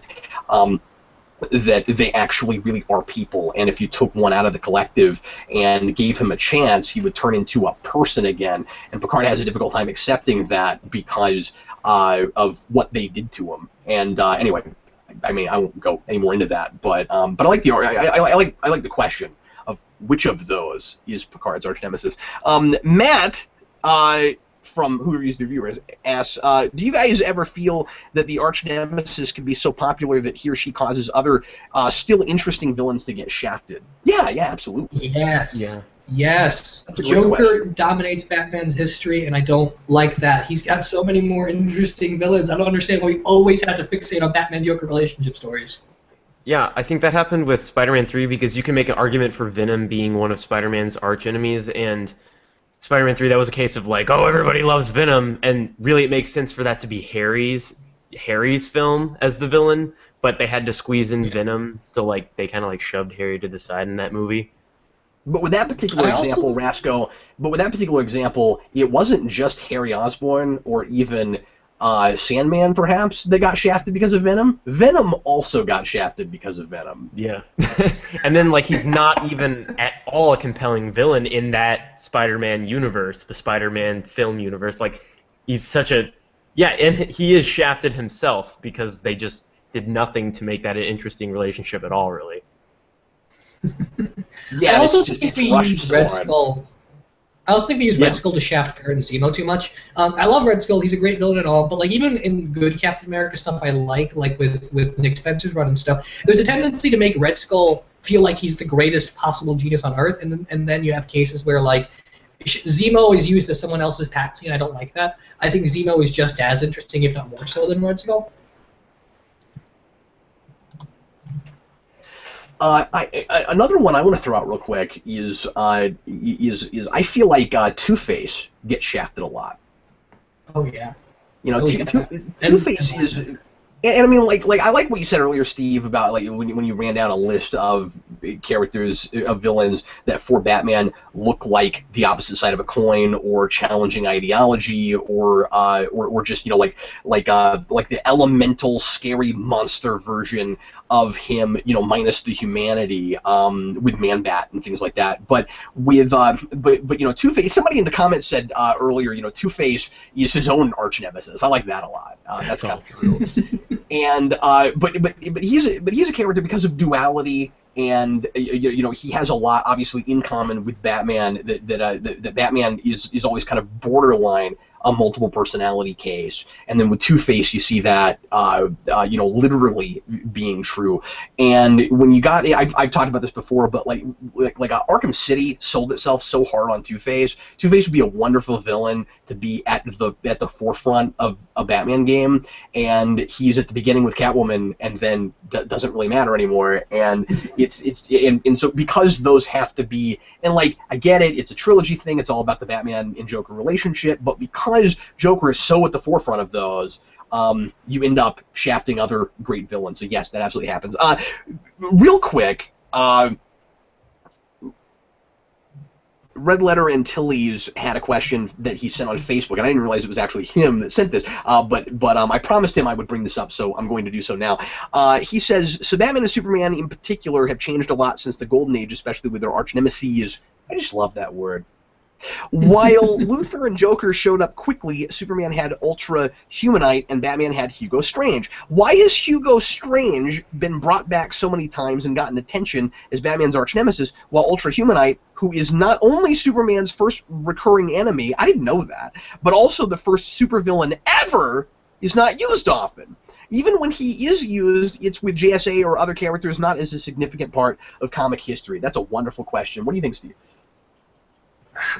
that they actually really are people, and if you took one out of the collective and gave him a chance, he would turn into a person again. And Picard has a difficult time accepting that because of what they did to him. And anyway, I mean, I won't go any more into that, but I like I like the question of which of those is Picard's arch nemesis. Matt from Who Reviews the Reviewers asks, do you guys ever feel that the arch nemesis can be so popular that he or she causes other still interesting villains to get shafted? Yeah, absolutely. Yes. Yeah. Yes. Joker dominates Batman's history, and I don't like that. He's got so many more interesting villains. I don't understand why we always have to fixate on Batman-Joker relationship stories. Yeah, I think that happened with Spider-Man 3 because you can make an argument for Venom being one of Spider-Man's arch enemies, and Spider-Man 3, that was a case of like, oh, everybody loves Venom, and really it makes sense for that to be Harry's film as the villain, but they had to squeeze in Venom, so like they kind of like shoved Harry to the side in that movie. But with that particular example, Rasco. But with that particular example, it wasn't just Harry Osborn or even Sandman, perhaps, that got shafted because of Venom. Venom also got shafted because of Venom. Yeah. And then, like, he's not even at all a compelling villain in that Spider-Man universe, the Spider-Man film universe. Like, he's such a... Yeah, and he is shafted himself because they just did nothing to make that an interesting relationship at all, really. Yeah, I also think we used Red Skull. I also think we use Red Skull to shaft Aaron Zemo too much. I love Red Skull; he's a great villain and all. But like even in good Captain America stuff, I like with Nick Spencer's run and stuff. There's a tendency to make Red Skull feel like he's the greatest possible genius on Earth, and then you have cases where like Zemo is used as someone else's patsy, and I don't like that. I think Zemo is just as interesting, if not more so, than Red Skull. Another one I want to throw out real quick is I feel like Two-Face gets shafted a lot. Oh yeah. You know, Two-Face is. And I mean, like I like what you said earlier, Steve, about like when you ran down a list of characters of villains that for Batman look like the opposite side of a coin, or challenging ideology, or just like the elemental scary monster version of him, minus the humanity, with Man-Bat and things like that. But with Two-Face, somebody in the comments said earlier, Two-Face is his own arch nemesis. I like that a lot. That's kind of true. And but he's a character because of duality, and he has a lot obviously in common with Batman. That Batman is always kind of borderline a multiple personality case, and then with Two-Face you see that literally being true. And when you got, I've talked about this before, but like Arkham City sold itself so hard on Two-Face. Two-Face would be a wonderful villain to be at the forefront of a Batman game, and he's at the beginning with Catwoman, and then doesn't really matter anymore. And and so because those have to be, and like I get it, it's a trilogy thing, it's all about the Batman and Joker relationship, but because Joker is so at the forefront of those, you end up shafting other great villains. So yes, that absolutely happens. Real quick, Red Letter Antilles had a question that he sent on Facebook, and I didn't realize it was actually him that sent this. But I promised him I would bring this up, so I'm going to do so now. He says, so Batman and Superman in particular have changed a lot since the Golden Age, especially with their arch nemeses. I just love that word. While Luthor and Joker showed up quickly, Superman had Ultra Humanite and Batman had Hugo Strange. Why has Hugo Strange been brought back so many times and gotten attention as Batman's arch nemesis, while Ultra Humanite, who is not only Superman's first recurring enemy, I didn't know that, but also the first supervillain ever, is not used often? Even when he is used, it's with JSA or other characters, not as a significant part of comic history. That's a wonderful question. What do you think, Steve?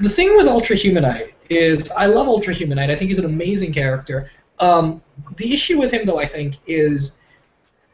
The thing with Ultra Humanite is, I love Ultra Humanite. I think he's an amazing character. The issue with him, though, I think, is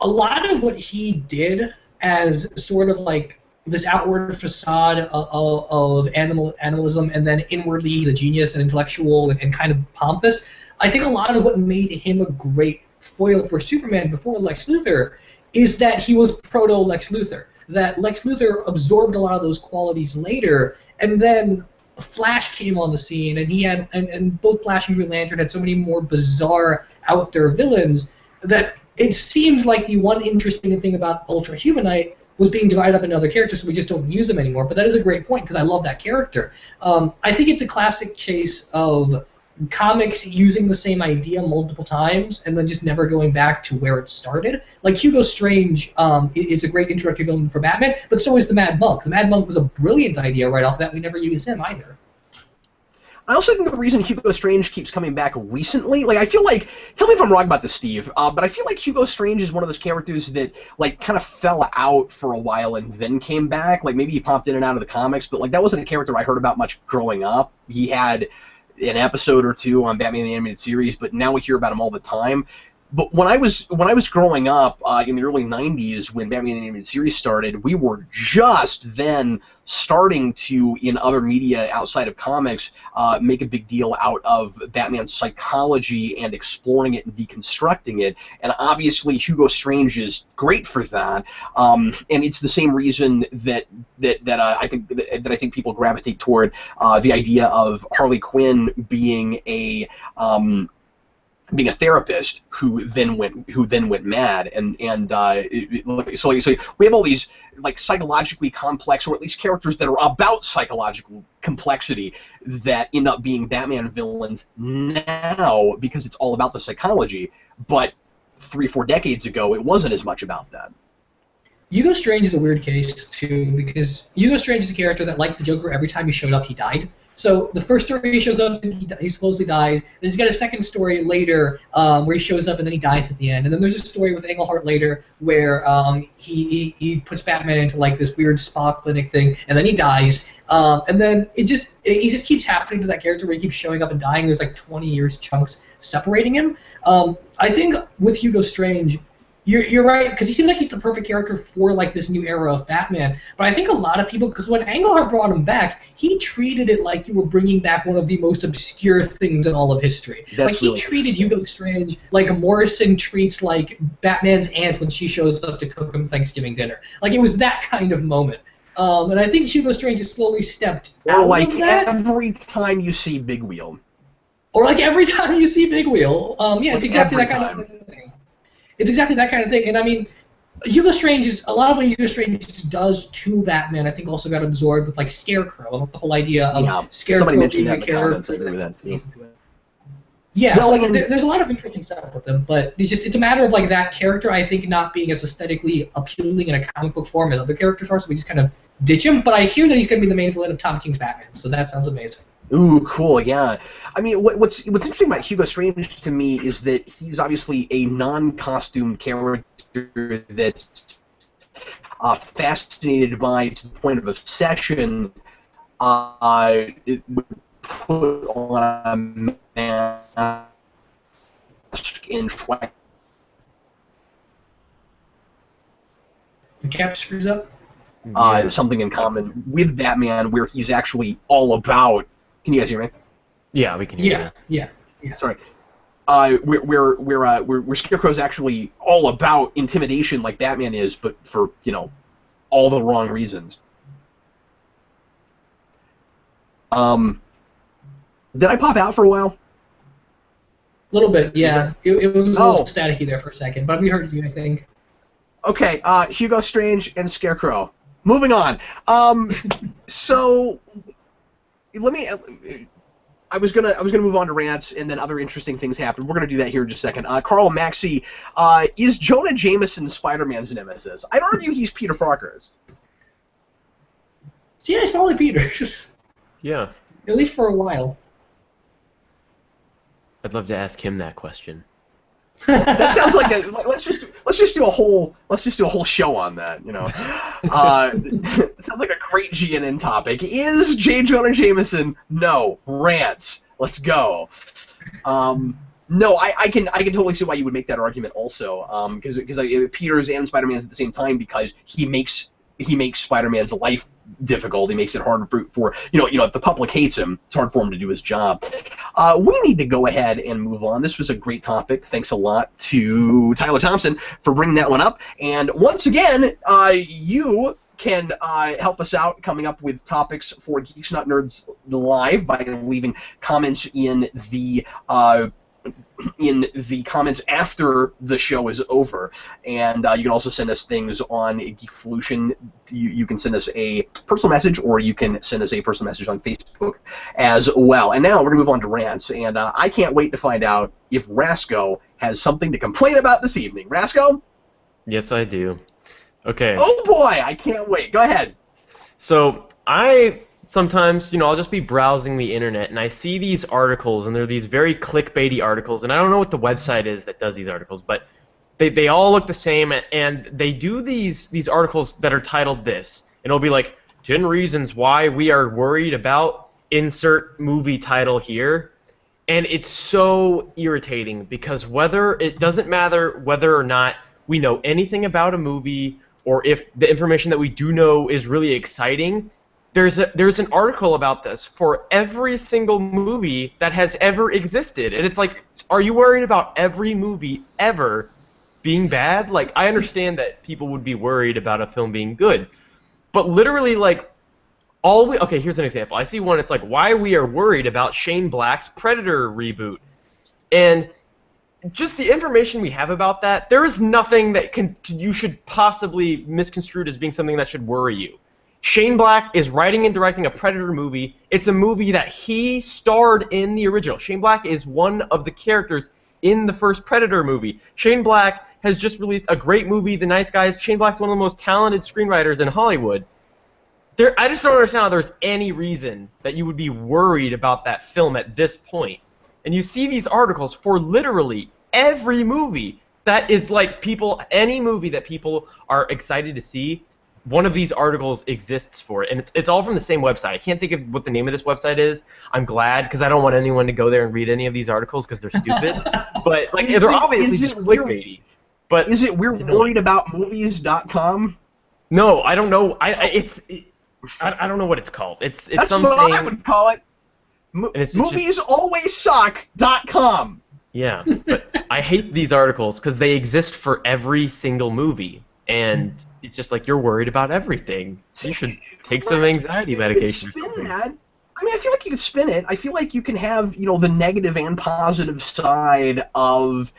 a lot of what he did as sort of like this outward facade of animalism, and then inwardly he's a genius and intellectual and kind of pompous. I think a lot of what made him a great foil for Superman before Lex Luthor is that he was proto-Lex Luthor. That Lex Luthor absorbed a lot of those qualities later, and then Flash came on the scene, and he had, and both Flash and Green Lantern had so many more bizarre, out there villains that it seemed like the one interesting thing about Ultra Humanite was being divided up into other characters, so we just don't use them anymore. But that is a great point, because I love that character. I think it's a classic case of comics using the same idea multiple times and then just never going back to where it started. Like Hugo Strange is a great introductory villain for Batman, but so is the Mad Monk. The Mad Monk was a brilliant idea right off the bat. We never used him either. I also think the reason Hugo Strange keeps coming back recently, like I feel like, tell me if I'm wrong about this, Steve, but I feel like Hugo Strange is one of those characters that like kind of fell out for a while and then came back. Like maybe he popped in and out of the comics, but like that wasn't a character I heard about much growing up. He had an episode or two on Batman the Animated Series, but now we hear about him all the time. But when I was growing up in the early '90s, when Batman the Animated Series started, we were just then starting to, in other media outside of comics, make a big deal out of Batman's psychology and exploring it and deconstructing it. And obviously, Hugo Strange is great for that. And it's the same reason that I think people gravitate toward the idea of Harley Quinn being a therapist who then went mad, so we have all these like psychologically complex, or at least characters that are about psychological complexity, that end up being Batman villains now because it's all about the psychology. But 3-4 decades ago, it wasn't as much about that. Hugo Strange is a weird case too, because Hugo Strange is a character that, like the Joker, every time he showed up, he died. So the first story he shows up and he supposedly dies. Then he's got a second story later where he shows up and then he dies at the end. And then there's a story with Englehart later where he puts Batman into like this weird spa clinic thing, and then he dies. And then it just keeps happening to that character where he keeps showing up and dying. There's like 20 years chunks separating him. I think with Hugo Strange, you're right, because he seems like he's the perfect character for like this new era of Batman. But I think a lot of people, because when Englehart brought him back, he treated it like you were bringing back one of the most obscure things in all of history. Like he treated Hugo Strange like Morrison treats like Batman's aunt when she shows up to cook him Thanksgiving dinner. Like it was that kind of moment. And I think Hugo Strange has slowly stepped out like of that. Every time you see Big Wheel. Or like every time you see Big Wheel. Yeah, it's exactly that kind of thing. It's exactly that kind of thing, and I mean, Hugo Strange is a lot of what Hugo Strange does to Batman. I think also got absorbed with like Scarecrow, and the whole idea of Scarecrow being a character. Yeah, well, so like, there's a lot of interesting stuff with them, but it's a matter of like that character I think not being as aesthetically appealing in a comic book form as other characters are, so we just kind of ditch him. But I hear that he's going to be the main villain of Tom King's Batman, so that sounds amazing. Ooh, cool, yeah. I mean, what's interesting about Hugo Strange to me is that he's obviously a non-costumed character that's fascinated by, to the point of obsession, it would put on a mask and try. The cap screws up? Something in common with Batman where he's actually all about. Can you guys hear me? Yeah, we can hear you. Yeah. Sorry. Where Scarecrow's actually all about intimidation like Batman is, but for, all the wrong reasons. Did I pop out for a while? A little bit, yeah. It was a little staticky there for a second, but we heard you, I think. Okay, Hugo Strange and Scarecrow. Moving on. So let me. I was gonna move on to rants, and then other interesting things happened. We're gonna do that here in just a second. Carl Maxey, is Jonah Jameson Spider-Man's nemesis? I'd argue he's Peter Parker's. Yeah, he's probably Peter's. Yeah. At least for a while. I'd love to ask him that question. That sounds like let's just do a whole show on that. It sounds like a great GNN topic. Is J. Jonah Jameson? No. Rants. Let's go. No, I can totally see why you would make that argument also. Because Peter's and Spider-Man's at the same time, because he makes Spider-Man's life difficult. He makes it hard for if the public hates him, it's hard for him to do his job. We need to go ahead and move on. This was a great topic. Thanks a lot to Tyler Thompson for bringing that one up. And once again, you can help us out coming up with topics for Geeks Not Nerds Live by leaving comments in the comments after the show is over, and you can also send us things on Geekvolution. You can send us a personal message, or you can send us a personal message on Facebook as well. And now we're going to move on to rants, and I can't wait to find out if Rasco has something to complain about this evening. Rasco? Yes, I do. Okay. Oh boy, I can't wait. Go ahead. So sometimes, I'll just be browsing the internet and I see these articles, and they're these very clickbaity articles, and I don't know what the website is that does these articles, but they all look the same, and they do these articles that are titled this, and it'll be like 10 reasons why we are worried about insert movie title here, And it's so irritating because it doesn't matter whether or not we know anything about a movie or if the information that we do know is really exciting. There's an article about this for every single movie that has ever existed. And it's like, are you worried about every movie ever being bad? Like, I understand that people would be worried about a film being good. But literally, like, okay, here's an example. I see one, it's like, why we are worried about Shane Black's Predator reboot. And just the information we have about that, there is nothing that you should possibly misconstrue as being something that should worry you. Shane Black is writing and directing a Predator movie. It's a movie that he starred in the original. Shane Black is one of the characters in the first Predator movie. Shane Black has just released a great movie, The Nice Guys. Shane Black's one of the most talented screenwriters in Hollywood. I just don't understand how there's any reason that you would be worried about that film at this point. And you see these articles for literally every movie that is like any movie that people are excited to see, one of these articles exists for it. And it's all from the same website. I can't think of what the name of this website is. I'm glad, because I don't want anyone to go there and read any of these articles because they're stupid. But like they're obviously just clickbaity. But is it we're worried about movies.com? No, I don't know. I don't know what it's called. It's That's something. what I would call it. Moviesalwayssuck.com. Yeah, but I hate these articles because they exist for every single movie, and it's just like you're worried about everything. You should take some anxiety medication. Spin that. I mean, I feel like you could spin it. I feel like you can have, the negative and positive side of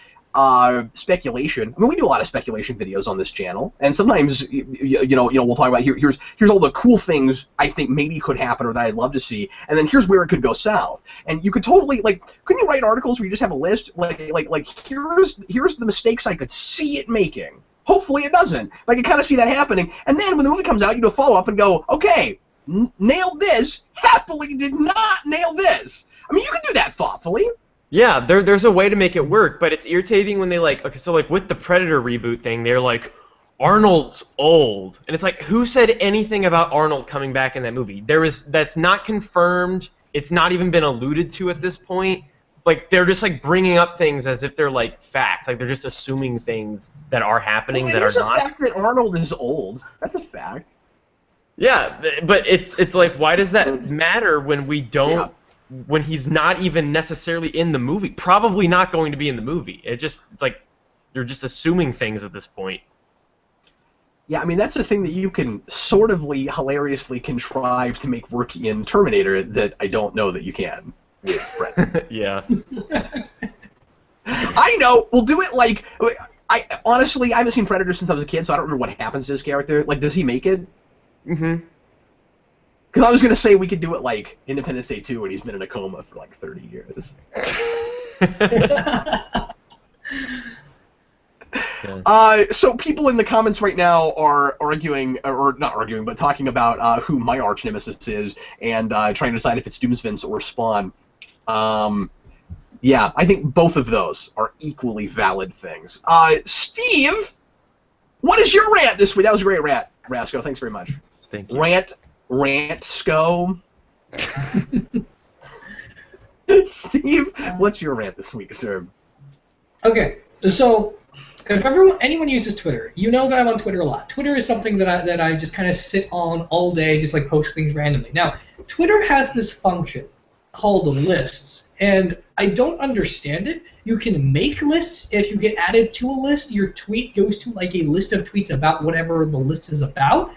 speculation. I mean, we do a lot of speculation videos on this channel, and sometimes, we'll talk about here's all the cool things I think maybe could happen or that I'd love to see, and then here's where it could go south. And you could totally couldn't you write articles where you just have a list like here's the mistakes I could see it making. Hopefully it doesn't. But I can kind of see that happening, and then when the movie comes out, you do a follow up and go, okay, nailed this. Happily did not nail this. I mean, you can do that thoughtfully. Yeah, there's a way to make it work, but it's irritating when they with the Predator reboot thing, they're like, Arnold's old. And it's like, who said anything about Arnold coming back in that movie? That's not confirmed. It's not even been alluded to at this point. Like, they're just bringing up things as if they're facts. Like, they're just assuming things that are happening that are not. It's a fact that Arnold is old. That's a fact. Yeah, but it's like, why does that matter when we don't? Yeah. When he's not even necessarily in the movie, probably not going to be in the movie. It's like you're just assuming things at this point. Yeah, I mean, that's the thing that you can sort of hilariously contrive to make work in Terminator that I don't know that you can with Brett. Yeah. I know. We'll do it I honestly, I haven't seen Predator since I was a kid, so I don't remember what happens to his character. Does he make it? Mm-hmm. Because I was going to say we could do it Independence Day 2 when he's been in a coma for 30 years. So people in the comments right now are arguing, or not arguing, but talking about who my arch nemesis is and trying to decide if it's Doomsvince or Spawn. Yeah, I think both of those are equally valid things. Steve, what is your rant this week? That was a great rant, Rasco. Thanks very much. Thank you. Rant-sco. Steve, what's your rant this week, sir? Okay, so if anyone uses Twitter, you know that I'm on Twitter a lot. Twitter is something that I just kind of sit on all day, just post things randomly. Now, Twitter has this function called lists, and I don't understand it. You can make lists. If you get added to a list, your tweet goes to a list of tweets about whatever the list is about.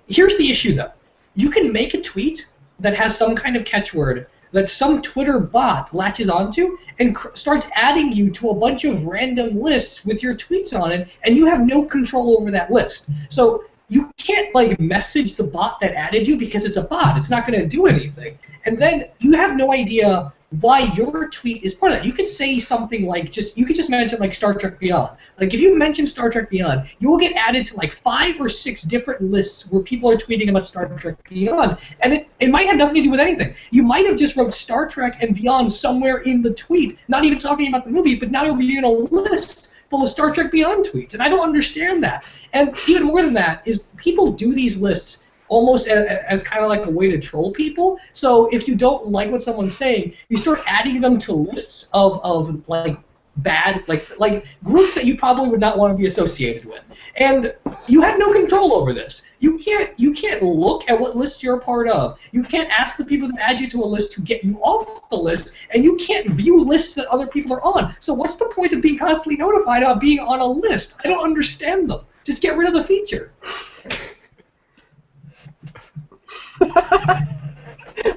Here's the issue, though. You can make a tweet that has some kind of catchword that some Twitter bot latches onto and starts adding you to a bunch of random lists with your tweets on it, and you have no control over that list. So you can't message the bot that added you because it's a bot. It's not going to do anything. And then you have no idea why your tweet is part of that. You could say something you could just mention Star Trek Beyond. If you mention Star Trek Beyond, you will get added to 5 or 6 different lists where people are tweeting about Star Trek Beyond, and it might have nothing to do with anything. You might have just wrote Star Trek and Beyond somewhere in the tweet, not even talking about the movie, but now you'll be in a list full of Star Trek Beyond tweets, and I don't understand that. And even more than that is people do these lists almost as kind of like a way to troll people. So if you don't like what someone's saying, you start adding them to lists of like bad, like groups that you probably would not want to be associated with. And you have no control over this. You can't look at what list you're a part of. You can't ask the people that add you to a list to get you off the list, and you can't view lists that other people are on. So what's the point of being constantly notified about being on a list? I don't understand them. Just get rid of the feature.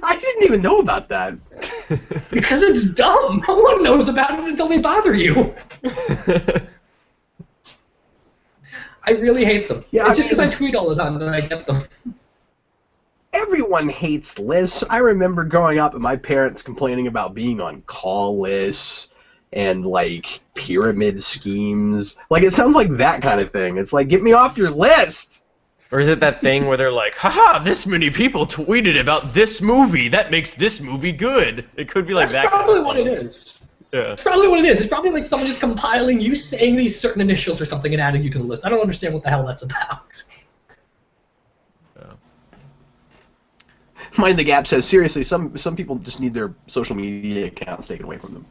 I didn't even know about that. Because it's dumb. No one knows about it until they bother you. I really hate them. Yeah, it's just because I tweet all the time that I get them. Everyone hates lists. I remember growing up and my parents complaining about being on call lists and, like, pyramid schemes. Like, it sounds like that kind of thing. It's like, get me off your list! Or is it that thing where they're like, haha, this many people tweeted about this movie, that makes this movie good. It could be like That's that. probably what it is. Yeah. It's probably what it is. It's probably like someone just compiling you saying these certain initials or something and adding you to the list. I don't understand what the hell that's about. Yeah. Mind the Gap says, seriously, some people just need their social media accounts taken away from them.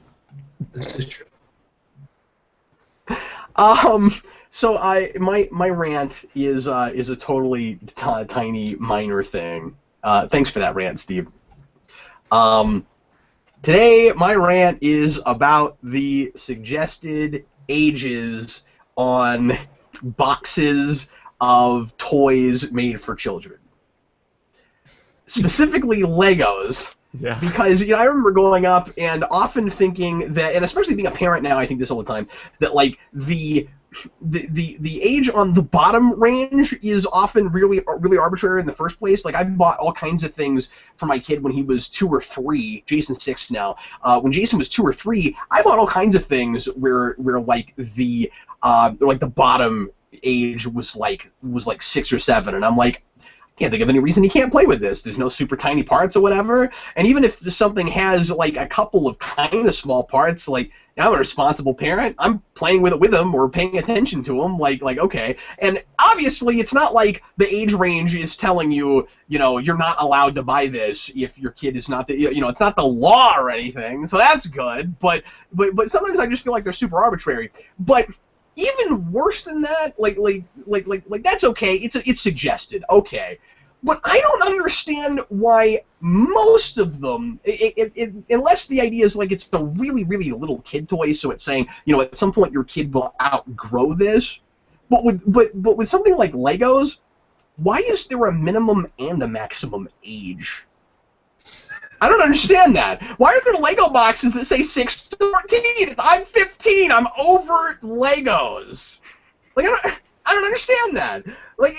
This is true. So my rant is a totally tiny minor thing. Thanks for that rant, Steve. Today my rant is about the suggested ages on boxes of toys made for children. Specifically Legos. Yeah. Because I remember growing up and often thinking that, and especially being a parent now, I think this all the time, that like the age on the bottom range is often really arbitrary in the first place. Like I bought all kinds of things for my kid when he was 2 or 3. Jason's 6 now. When Jason was 2 or 3, I bought all kinds of things where like the bottom age was like 6 or 7, and I'm like, can't think of any reason he can't play with this. There's no super tiny parts or whatever. And even if something has like a couple of kind of small parts, like I'm a responsible parent, I'm playing with it with him or paying attention to him. Like okay. And obviously, it's not like the age range is telling you, you're not allowed to buy this if your kid is not it's not the law or anything. So that's good. But sometimes I just feel like they're super arbitrary. But even worse than that, like that's okay. It's suggested, okay, but I don't understand why most of them, unless the idea is like it's a really little kid toy, so it's saying at some point your kid will outgrow this. But with something like Legos, why is there a minimum and a maximum age? I don't understand that. Why are there Lego boxes that say 6 to 14? I'm 15. I'm over Legos. Like I don't understand that. Like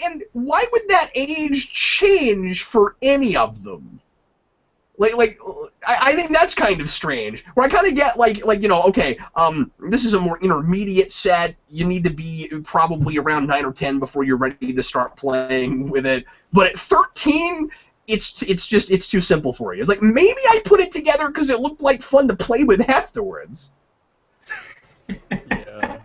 and why would that age change for any of them? I think that's kind of strange. Where I kind of get okay, this is a more intermediate set. You need to be probably around 9 or 10 before you're ready to start playing with it. But at 13. It's too simple for you. It's like, maybe I put it together because it looked like fun to play with afterwards. Yeah.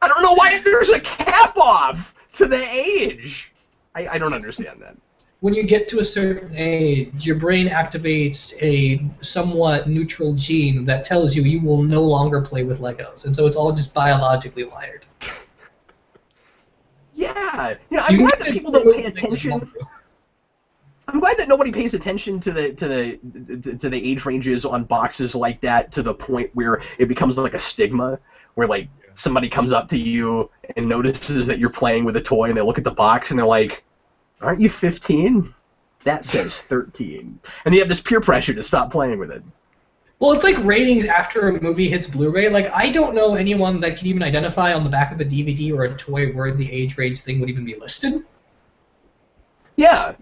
I don't know why there's a cap off to the age. I don't understand that. When you get to a certain age, your brain activates a somewhat neutral gene that tells you will no longer play with Legos, and so it's all just biologically wired. Yeah, I'm glad that people don't pay attention. I'm glad that nobody pays attention to the age ranges on boxes like that to the point where it becomes like a stigma, where like somebody comes up to you and notices that you're playing with a toy and they look at the box and they're like, "Aren't you 15? That says 13." And you have this peer pressure to stop playing with it. Well, it's like ratings after a movie hits Blu-ray. Like, I don't know anyone that can even identify on the back of a DVD or a toy where the age range thing would even be listed. Yeah.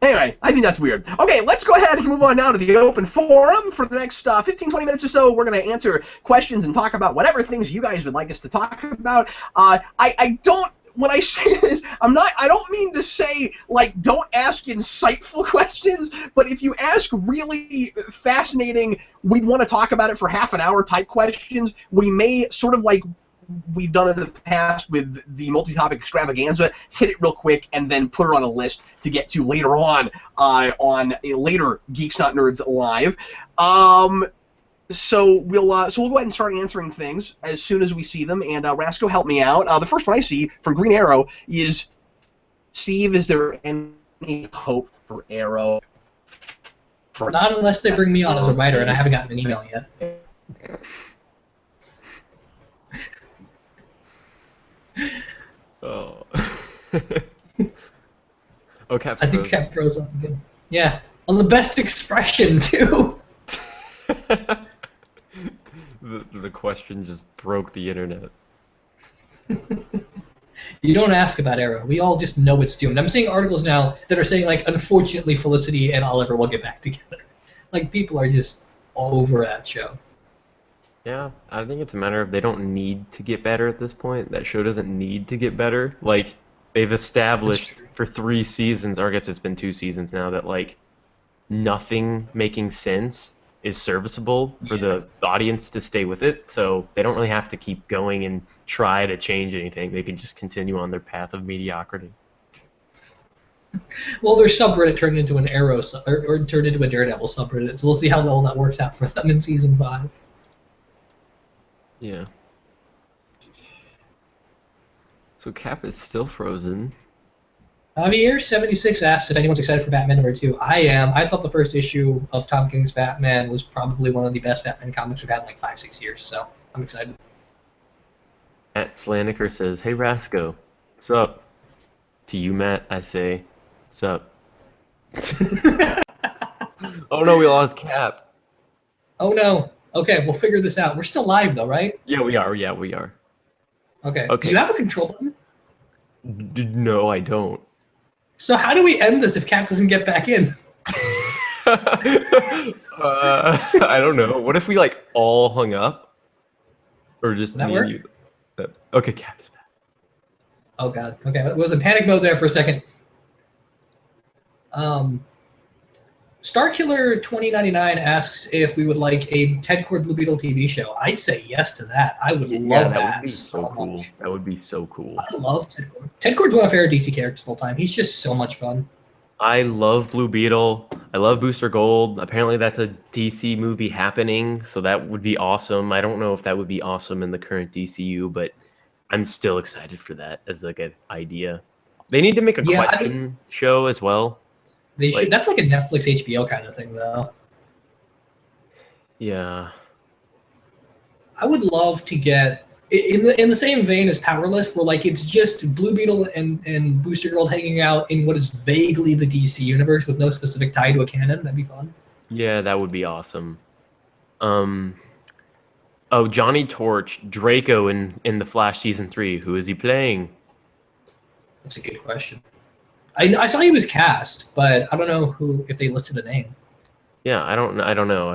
Anyway, I think that's weird. Okay, let's go ahead and move on now to the open forum. For the next 15-20 minutes or so, we're going to answer questions and talk about whatever things you guys would like us to talk about. I don't, when I say this, I don't mean to say, like, don't ask insightful questions, but if you ask really fascinating, we want to talk about it for half an hour type questions, we may sort of, like, we've done in the past with the multi-topic extravaganza, hit it real quick and then put it on a list to get to later on a later Geeks Not Nerds Live. So we'll go ahead and start answering things as soon as we see them. And Rasco, help me out. The first one I see from Green Arrow is, Steve, is there any hope for Arrow? Not unless they bring me on as a writer, and I haven't gotten an email yet. Oh. Oh, Cap's I think Cap froze up again. Yeah, on the best expression too. The question just broke the internet. You don't ask about Arrow. We all just know it's doomed. I'm seeing articles now that are saying, like, unfortunately, Felicity and Oliver will get back together. Like, people are just over that show. Yeah, I think it's a matter of they don't need to get better at this point. That show doesn't need to get better. Like, they've established for 3 seasons, or I guess it's been 2 seasons now, that, like, nothing making sense is serviceable for the audience to stay with it, so they don't really have to keep going and try to change anything. They can just continue on their path of mediocrity. Well, their subreddit turned into an Arrow or turned into a Daredevil subreddit, so we'll see how well that works out for them in season 5. Yeah. So Cap is still frozen. Javier76 asks if anyone's excited for Batman #2. I am. I thought the first issue of Tom King's Batman was probably one of the best Batman comics we've had in like 5-6 years, so I'm excited. Matt Slaniker says, "Hey Rasco, sup?" To you, Matt, I say, sup. Oh no, we lost Cap. Oh no. Okay, we'll figure this out. We're still live though, right? Yeah, we are. Yeah, we are. Okay. Do you have a control button? No, I don't. So how do we end this if Cap doesn't get back in? I don't know. What if we like all hung up, or just that me work? and you? Okay, Cap's back. Oh god. Okay, it was in panic mode there for a second. Starkiller 2099 asks if we would like a Ted Cord Blue Beetle TV show. I'd say yes to that. I would love that. Would be so cool. much. That would be so cool. I love Ted Cord. Ted Cord's one of my favorite DC characters of all time. He's just so much fun. I love Blue Beetle. I love Booster Gold. Apparently that's a DC movie happening, so that would be awesome. I don't know if that would be awesome in the current DCU, but I'm still excited for that as like an idea. They need to make a question show as well. They should. That's like a Netflix HBO kind of thing, though. Yeah. I would love to get in the same vein as Powerless, where like it's just Blue Beetle and Booster Gold hanging out in what is vaguely the DC universe with no specific tie to a canon. That'd be fun. Yeah, that would be awesome. Oh, Johnny Torch, Draco in The Flash Season 3. Who is he playing? That's a good question. I saw he was cast, but I don't know if they listed a name. Yeah, I don't know. I don't know.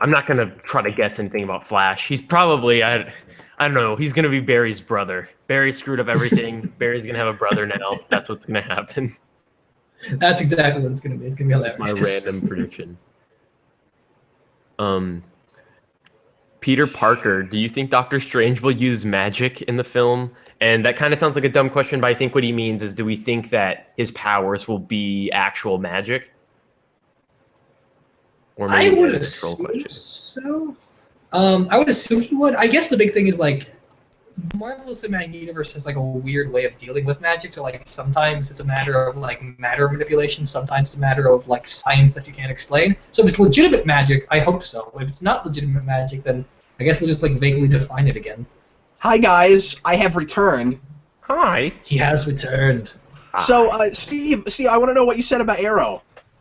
I'm not gonna try to guess anything about Flash. He's probably I don't know. He's gonna be Barry's brother. Barry screwed up everything. Barry's gonna have a brother now. That's what's gonna happen. That's exactly what it's gonna be. It's gonna be hilarious. That's my random prediction. Peter Parker, do you think Doctor Strange will use magic in the film? And that kind of sounds like a dumb question, but I think what he means is, do we think that his powers will be actual magic? Or maybe I would assume so. I would assume he would. I guess the big thing is like Marvel Cinematic Universe has like a weird way of dealing with magic. So like sometimes it's a matter of like matter manipulation, sometimes it's a matter of like science that you can't explain. So if it's legitimate magic, I hope so. If it's not legitimate magic, then I guess we'll just like vaguely define it again. Hi guys, I have returned. Hi. He has returned. So Steve, I want to know what you said about Arrow.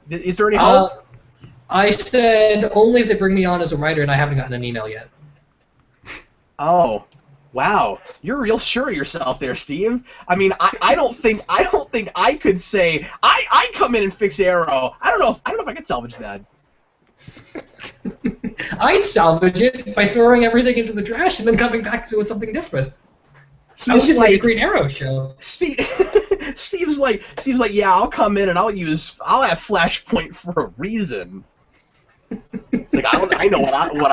Is there any hope? I said only if they bring me on as a writer, and I haven't gotten an email yet. Oh, wow! You're real sure of yourself there, Steve. I mean, I don't think I could say I come in and fix Arrow. I don't know if I could salvage that. I'd salvage it by throwing everything into the trash and then coming back to it something different. I would just like a Green Arrow show. Steve's like, yeah, I'll come in and I'll have Flashpoint for a reason. It's like I know what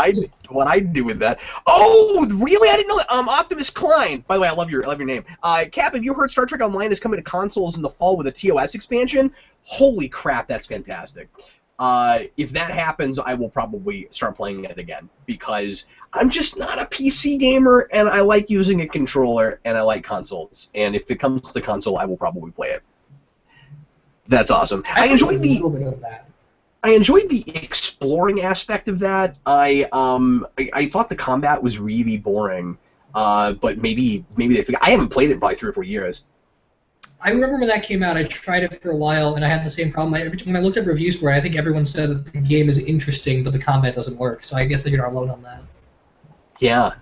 I do with that. Oh, really? I didn't know that. Optimus Klein. By the way, I love your name. Cap, have you heard Star Trek Online is coming to consoles in the fall with a TOS expansion? Holy crap, that's fantastic. If that happens, I will probably start playing it again, because I'm just not a PC gamer, and I like using a controller, and I like consoles. And if it comes to console, I will probably play it. That's awesome. I enjoyed the exploring aspect of that. I thought the combat was really boring, but maybe they figured. I haven't played it in probably 3 or 4 years. I remember when that came out, I tried it for a while, and I had the same problem. When I looked up reviews for it, I think everyone said that the game is interesting, but the combat doesn't work, so I guess you're not alone on that. Yeah.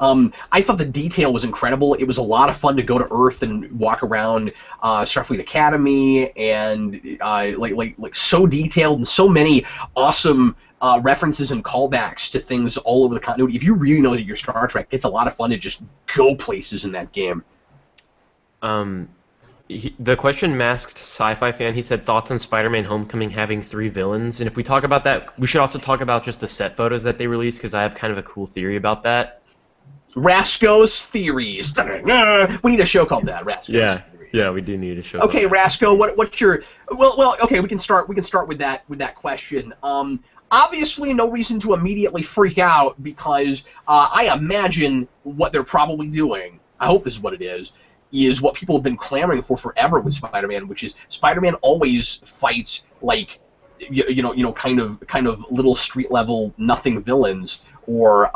I thought the detail was incredible. It was a lot of fun to go to Earth and walk around Starfleet Academy, and like so detailed and so many awesome references and callbacks to things all over the continuity. If you really know that you're Star Trek, it's a lot of fun to just go places in that game. The question masked sci-fi fan. He said thoughts on Spider-Man: Homecoming having 3 villains, and if we talk about that, we should also talk about just the set photos that they released, because I have kind of a cool theory about that. Rasco's theories. We need a show called that. Rasco's theories. Yeah, we do need a show. Okay, Rasco, what's your okay? We can start with that question. Obviously, no reason to immediately freak out, because I imagine what they're probably doing. I hope this is what it is what people have been clamoring for forever with Spider-Man, which is Spider-Man always fights like kind of little street level nothing villains, or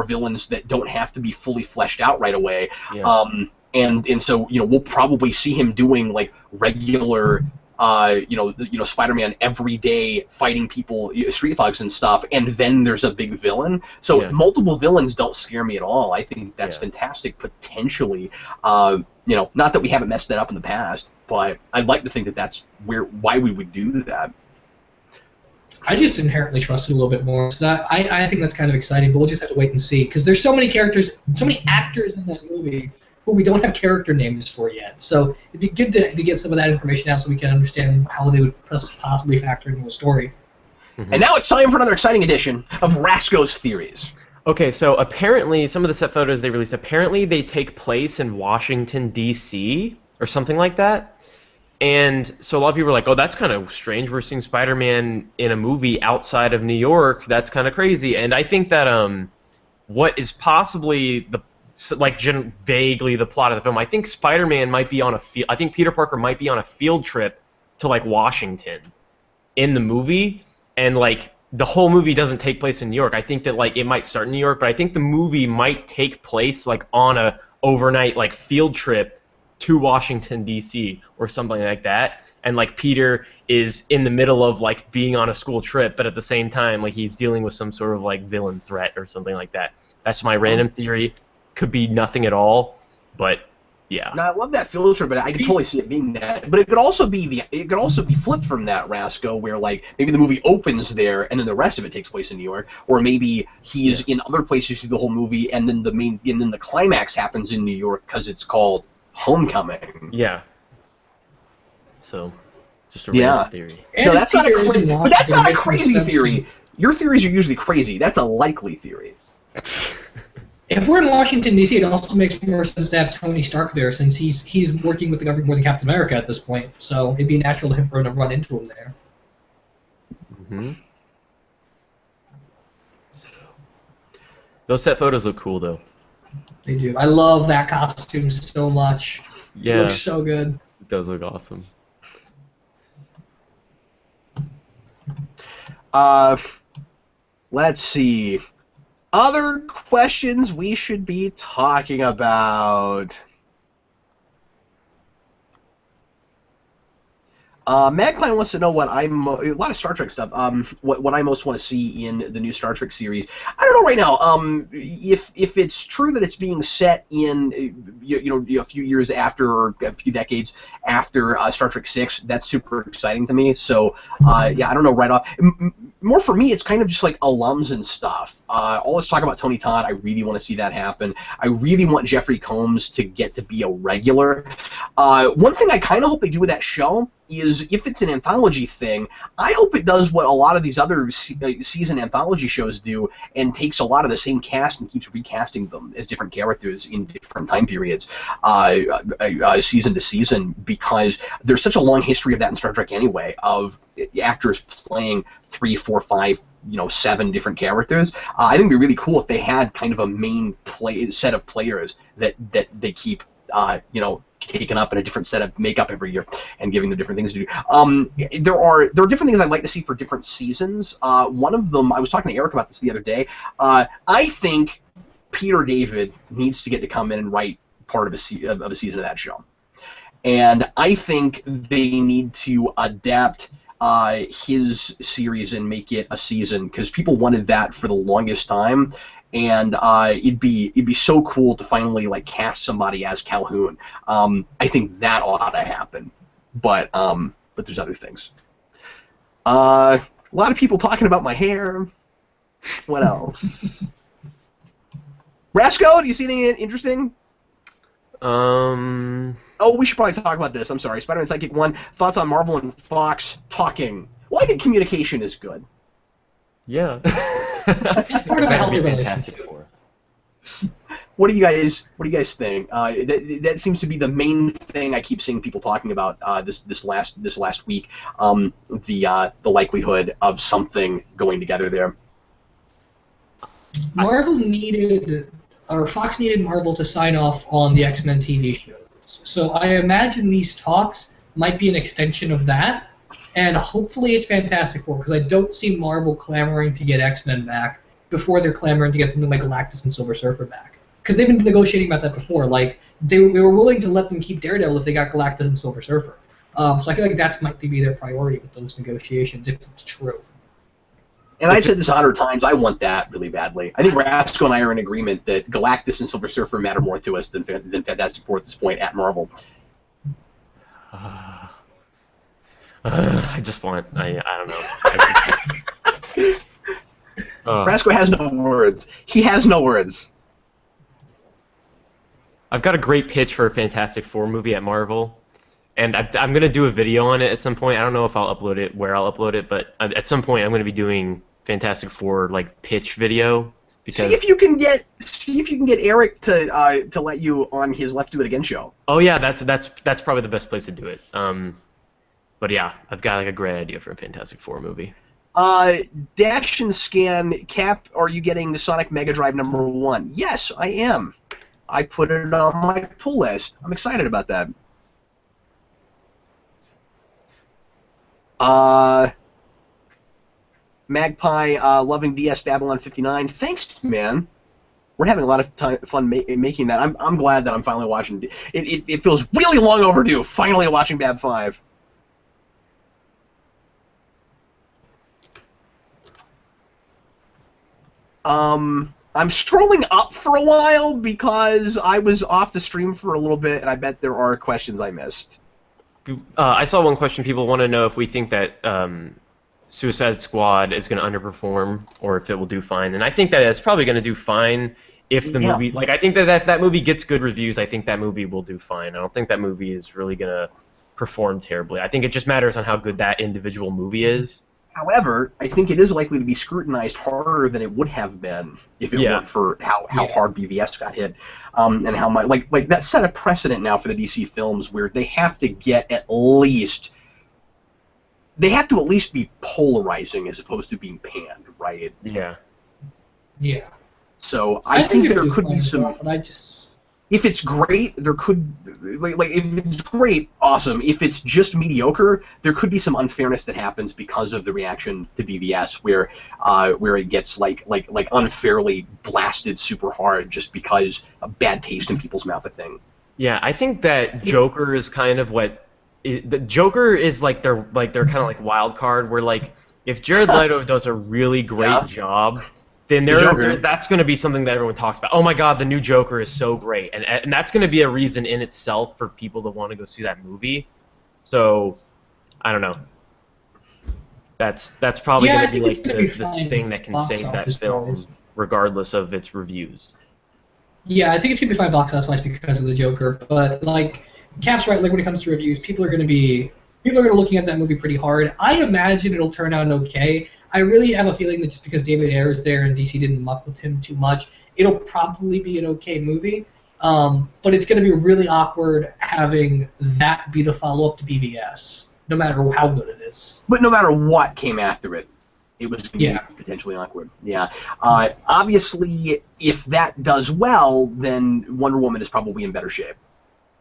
villains that don't have to be fully fleshed out right away. Yeah. And so we'll probably see him doing like regular Spider-Man every day fighting people, street thugs and stuff, and then there's a big villain. So multiple villains don't scare me at all. I think that's fantastic potentially. Not that we haven't messed that up in the past, but I'd like to think that that's why we would do that. I just inherently trust it a little bit more. So I think that's kind of exciting, but we'll just have to wait and see, because there's so many characters, so many actors in that movie who we don't have character names for yet. So it'd be good to get some of that information out so we can understand how they would possibly factor into a story. Mm-hmm. And now it's time for another exciting edition of Rasco's Theories. Okay, so apparently some of the set photos they released, apparently they take place in Washington, D.C. or something like that. And so a lot of people are like, oh, that's kind of strange. We're seeing Spider-Man in a movie outside of New York. That's kind of crazy. And I think that what is possibly vaguely the plot of the film, I think Spider-Man might be on a field. I think Peter Parker might be on a field trip to like Washington in the movie, and like the whole movie doesn't take place in New York. I think that like it might start in New York, but I think the movie might take place like on a overnight like field trip to Washington D.C. or something like that. And like Peter is in the middle of like being on a school trip, but at the same time like he's dealing with some sort of like villain threat or something like that. That's my random theory. Could be nothing at all, but yeah. No, I love that field trip, but I can totally see it being that. But it could also be flipped from that, Rasco, where like maybe the movie opens there and then the rest of it takes place in New York, or maybe he's in other places through the whole movie, and then the climax happens in New York because it's called Homecoming. Yeah. So, just a random theory. No, that's not a crazy theory. Your theories are usually crazy. That's a likely theory. If we're in Washington, D.C., it also makes more sense to have Tony Stark there, since he's working with the government more than Captain America at this point. So it'd be natural for him to run into him there. Mm-hmm. Those set photos look cool, though. They do. I love that costume so much. Yeah. It looks so good. It does look awesome. Let's see. Other questions we should be talking about. Matt Klein wants to know what a lot of Star Trek stuff. What I most want to see in the new Star Trek series. I don't know right now. If it's true that it's being set in a few years after, or a few decades after Star Trek 6, that's super exciting to me. So I don't know right off. More for me, it's kind of just like alums and stuff. All this talk about Tony Todd, I really want to see that happen. I really want Jeffrey Combs to get to be a regular. One thing I kind of hope they do with that show is if it's an anthology thing, I hope it does what a lot of these other season anthology shows do and takes a lot of the same cast and keeps recasting them as different characters in different time periods, season to season, because there's such a long history of that in Star Trek anyway, of actors playing 3, 4, 5, 7 different characters. I think it'd be really cool if they had kind of a main set of players that they keep, taken up in a different set of makeup every year and giving them different things to do. There are different things I'd like to see for different seasons. One of them, I was talking to Eric about this the other day. I think Peter David needs to get to come in and write part of a season of that show. And I think they need to adapt his series and make it a season, because people wanted that for the longest time. And it'd be so cool to finally cast somebody as Calhoun. I think that ought to happen, but there's other things. A lot of people talking about my hair. What else? Rasco, do you see anything interesting? Oh, we should probably talk about this. I'm sorry. Spider-Man Sidekick 1. Thoughts on Marvel and Fox talking. Well, I think communication is good. Yeah. It's part of a healthy Fantastic relationship. Four. What do you guys think? That seems to be the main thing I keep seeing people talking about this last week. The likelihood of something going together there. Marvel needed, or Fox needed Marvel to sign off on the X-Men TV shows. So I imagine these talks might be an extension of that. And hopefully it's Fantastic Four, because I don't see Marvel clamoring to get X-Men back before they're clamoring to get something like Galactus and Silver Surfer back. Because they've been negotiating about that before. They were willing to let them keep Daredevil if they got Galactus and Silver Surfer. So I feel like that's might be their priority with those negotiations, if it's true. And I've said this 100 times, I want that really badly. I think Rasco and I are in agreement that Galactus and Silver Surfer matter more to us than Fantastic Four at this point at Marvel. I just want. I don't know. Rasco has no words. He has no words. I've got a great pitch for a Fantastic Four movie at Marvel, and I'm going to do a video on it at some point. I don't know if I'll upload it, where I'll upload it, but at some point I'm going to be doing Fantastic Four pitch video. Because... See if you can get Eric to let you on his Let's Do It Again show. Oh yeah, that's probably the best place to do it. But yeah, I've got a great idea for a Fantastic Four movie. Dash and Scan, Cap, are you getting the Sonic Mega Drive #1? Yes, I am. I put it on my pull list. I'm excited about that. Magpie, loving DS Babylon 59. Thanks, man. We're having a lot of fun making that. I'm glad that I'm finally watching. It feels really long overdue. Finally watching Bab 5. I'm scrolling up for a while because I was off the stream for a little bit, and I bet there are questions I missed. I saw one question. People want to know if we think that Suicide Squad is going to underperform or if it will do fine. And I think that it's probably going to do fine if the movie... I think that if that movie gets good reviews, I think that movie will do fine. I don't think that movie is really going to perform terribly. I think it just matters on how good that individual movie is. However, I think it is likely to be scrutinized harder than it would have been if it weren't for how hard BVS got hit, and how much like that set a precedent now for the DC films where they have to get at least be polarizing as opposed to being panned, right? Yeah. Yeah. So I think there could be some. But I just. If it's great, there could if it's great, awesome. If it's just mediocre, there could be some unfairness that happens because of the reaction to BVS, where it gets unfairly blasted super hard just because of bad taste in people's mouth, a thing. Yeah, I think that Joker is kind of the Joker is their kind of wild card, where if Jared Leto does a really great job. Then that's going to be something that everyone talks about. Oh my God, the new Joker is so great, and that's going to be a reason in itself for people to want to go see that movie. So, I don't know. That's probably going to be the thing that can save that film, regardless of its reviews. Yeah, I think it's going to be fine box office-wise because of the Joker, but Cap's right. When it comes to reviews, people are going to be People are looking at that movie pretty hard. I imagine it'll turn out okay. I really have a feeling that just because David Ayer is there and DC didn't muck with him too much, it'll probably be an okay movie. But it's going to be really awkward having that be the follow-up to BVS, no matter how good it is. But no matter what came after it, it was going to be potentially awkward. Yeah. Obviously, if that does well, then Wonder Woman is probably in better shape.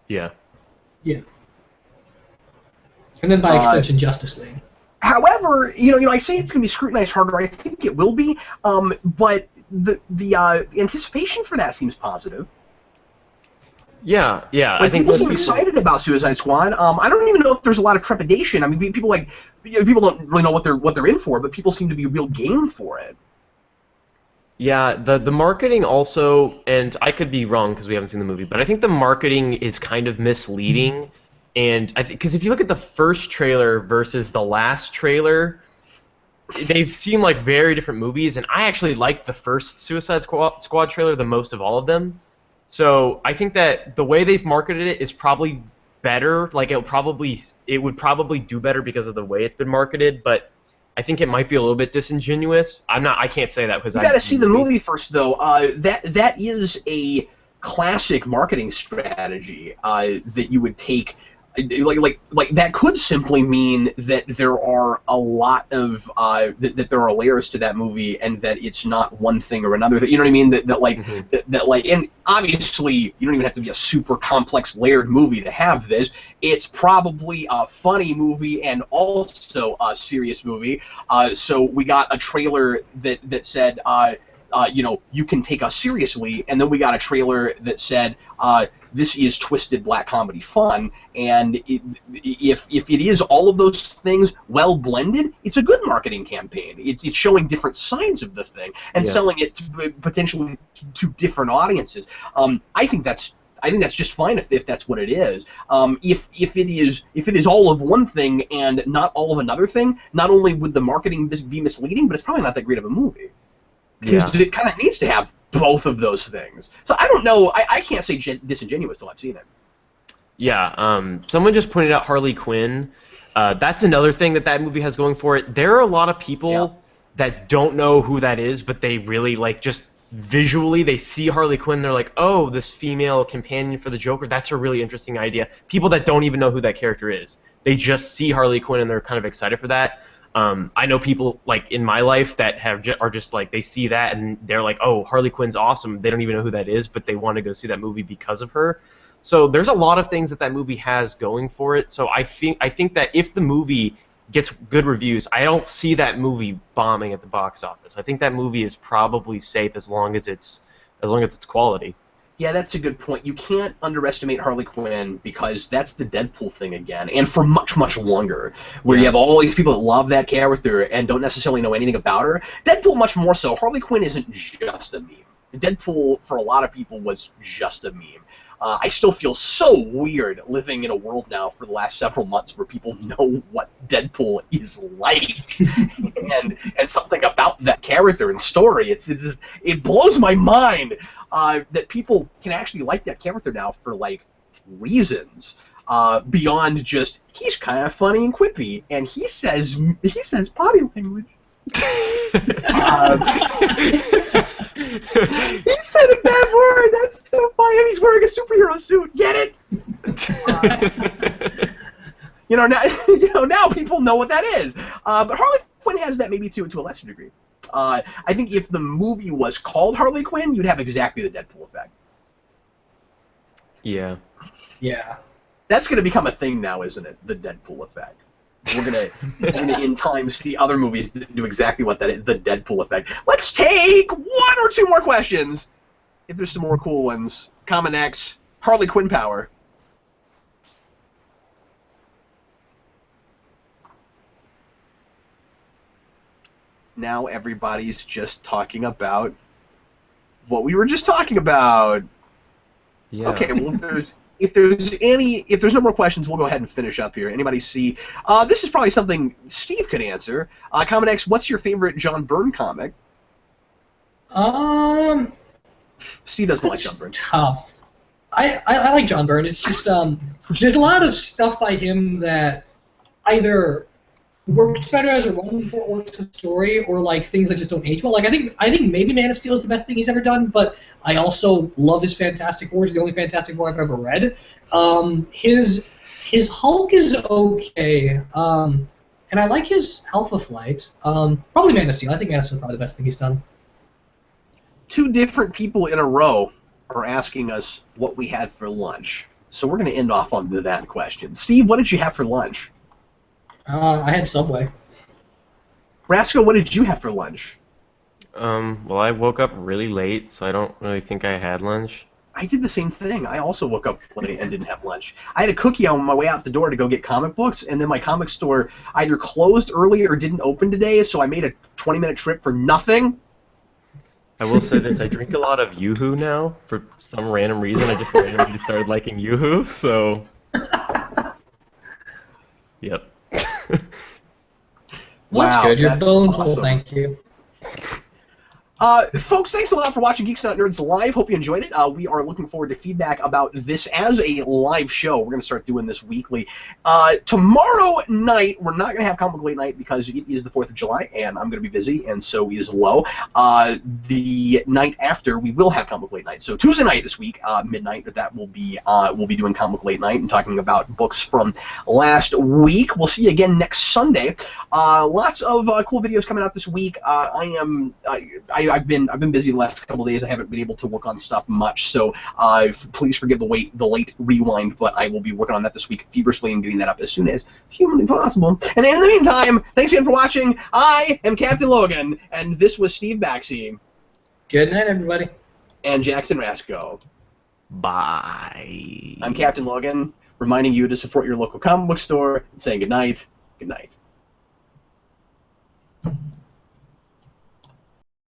Yeah. Yeah. And then by extension, Justice League. However, I say it's going to be scrutinized harder. I think it will be, but the anticipation for that seems positive. Yeah. I think people seem excited about Suicide Squad. I don't even know if there's a lot of trepidation. I mean, people people don't really know what they're in for, but people seem to be real game for it. Yeah, the marketing also, and I could be wrong because we haven't seen the movie, but I think the marketing is kind of misleading. And I think because if you look at the first trailer versus the last trailer, they seem like very different movies. And I actually liked the first Suicide Squad trailer the most of all of them. So I think that the way they've marketed it is probably better. Like it would probably do better because of the way it's been marketed. But I think it might be a little bit disingenuous. I can't say that because you got to see the movie first, though. That is a classic marketing strategy that you would take. Like that could simply mean that there are a lot of that there are layers to that movie, and that it's not one thing or another. You know what I mean? And obviously you don't even have to be a super complex layered movie to have this. It's probably a funny movie and also a serious movie. So we got a trailer that said you can take us seriously, and then we got a trailer that said this is twisted black comedy fun, and if it is all of those things well blended, it's a good marketing campaign. It's showing different sides of the thing and selling it potentially to different audiences. I think that's just fine if that's what it is. If it is all of one thing and not all of another thing, not only would the marketing be misleading, but it's probably not that great of a movie. Because it kind of needs to have both of those things. So I don't know. I can't say disingenuous till I've seen it. Yeah. Someone just pointed out Harley Quinn. That's another thing that movie has going for it. There are a lot of people that don't know who that is, but they really just visually they see Harley Quinn. They're like, oh, this female companion for the Joker. That's a really interesting idea. People that don't even know who that character is, they just see Harley Quinn and they're kind of excited for that. I know people in my life that are just they see that and they're like, oh, Harley Quinn's awesome. They don't even know who that is, but they want to go see that movie because of her. So there's a lot of things that movie has going for it. So I think that if the movie gets good reviews, I don't see that movie bombing at the box office. I think that movie is probably safe as long as it's quality. Yeah, that's a good point. You can't underestimate Harley Quinn because that's the Deadpool thing again, and for much, much longer, where you have all these people that love that character and don't necessarily know anything about her. Deadpool much more so. Harley Quinn isn't just a meme. Deadpool, for a lot of people, was just a meme. I still feel so weird living in a world now for the last several months where people know what Deadpool is like, and something about that character and story. It blows my mind that people can actually like that character now for reasons beyond just he's kind of funny and quippy and he says body language. He said a bad word. That's so funny. And he's wearing a superhero suit. Get it? Now people know what that is. But Harley Quinn has that maybe to a lesser degree. I think if the movie was called Harley Quinn, you'd have exactly the Deadpool effect. Yeah. Yeah. That's going to become a thing now, isn't it? The Deadpool effect. We're gonna in time see other movies that do exactly what that is, the Deadpool effect. Let's take one or two more questions. If there's some more cool ones. Common X, Harley Quinn power. Now everybody's just talking about what we were just talking about. Yeah. Okay, well if there's no more questions, we'll go ahead and finish up here. Anybody see? This is probably something Steve could answer. Common X, what's your favorite John Byrne comic? Steve doesn't like John Byrne. Tough. I like John Byrne. It's just there's a lot of stuff by him that either works better as a run before it works as a story, or like things that just don't age well. Like I think maybe Man of Steel is the best thing he's ever done, but I also love his Fantastic Four. It's the only Fantastic Four I've ever read. His Hulk is okay, and I like his Alpha Flight. Probably Man of Steel. I think Man of Steel is probably the best thing he's done. Two different people in a row are asking us what we had for lunch. So we're going to end off on that question. Steve, what did you have for lunch? I had Subway. Rasco, what did you have for lunch? Well, I woke up really late, so I don't really think I had lunch. I did the same thing. I also woke up late and didn't have lunch. I had a cookie on my way out the door to go get comic books, and then my comic store either closed early or didn't open today, so I made a 20-minute trip for nothing. I will say this, I drink a lot of Yoo-Hoo now. For some random reason, I just randomly started liking Yoo-Hoo, so... Yep. That's good. You're that's bone awesome. Thank you. Folks, thanks a lot for watching Geeks Not Nerds live. Hope you enjoyed it. We are looking forward to feedback about this as a live show. We're going to start doing this weekly. Tomorrow night, we're not going to have Comic Book Late Night because it is the 4th of July, and I'm going to be busy, and so is Lo. The night after, we will have Comic Book Late Night. So Tuesday night this week, midnight, we'll be doing Comic Book Late Night and talking about books from last week. We'll see you again next Sunday. Lots of cool videos coming out this week. I've been busy the last couple of days. I haven't been able to work on stuff much, so please forgive the late rewind, but I will be working on that this week feverishly and getting that up as soon as humanly possible. And in the meantime, thanks again for watching. I am Captain Logan, and this was Steve Baxey. Good night, everybody. And Jackson Rasco. Bye. I'm Captain Logan, reminding you to support your local comic book store and saying good night. Good night.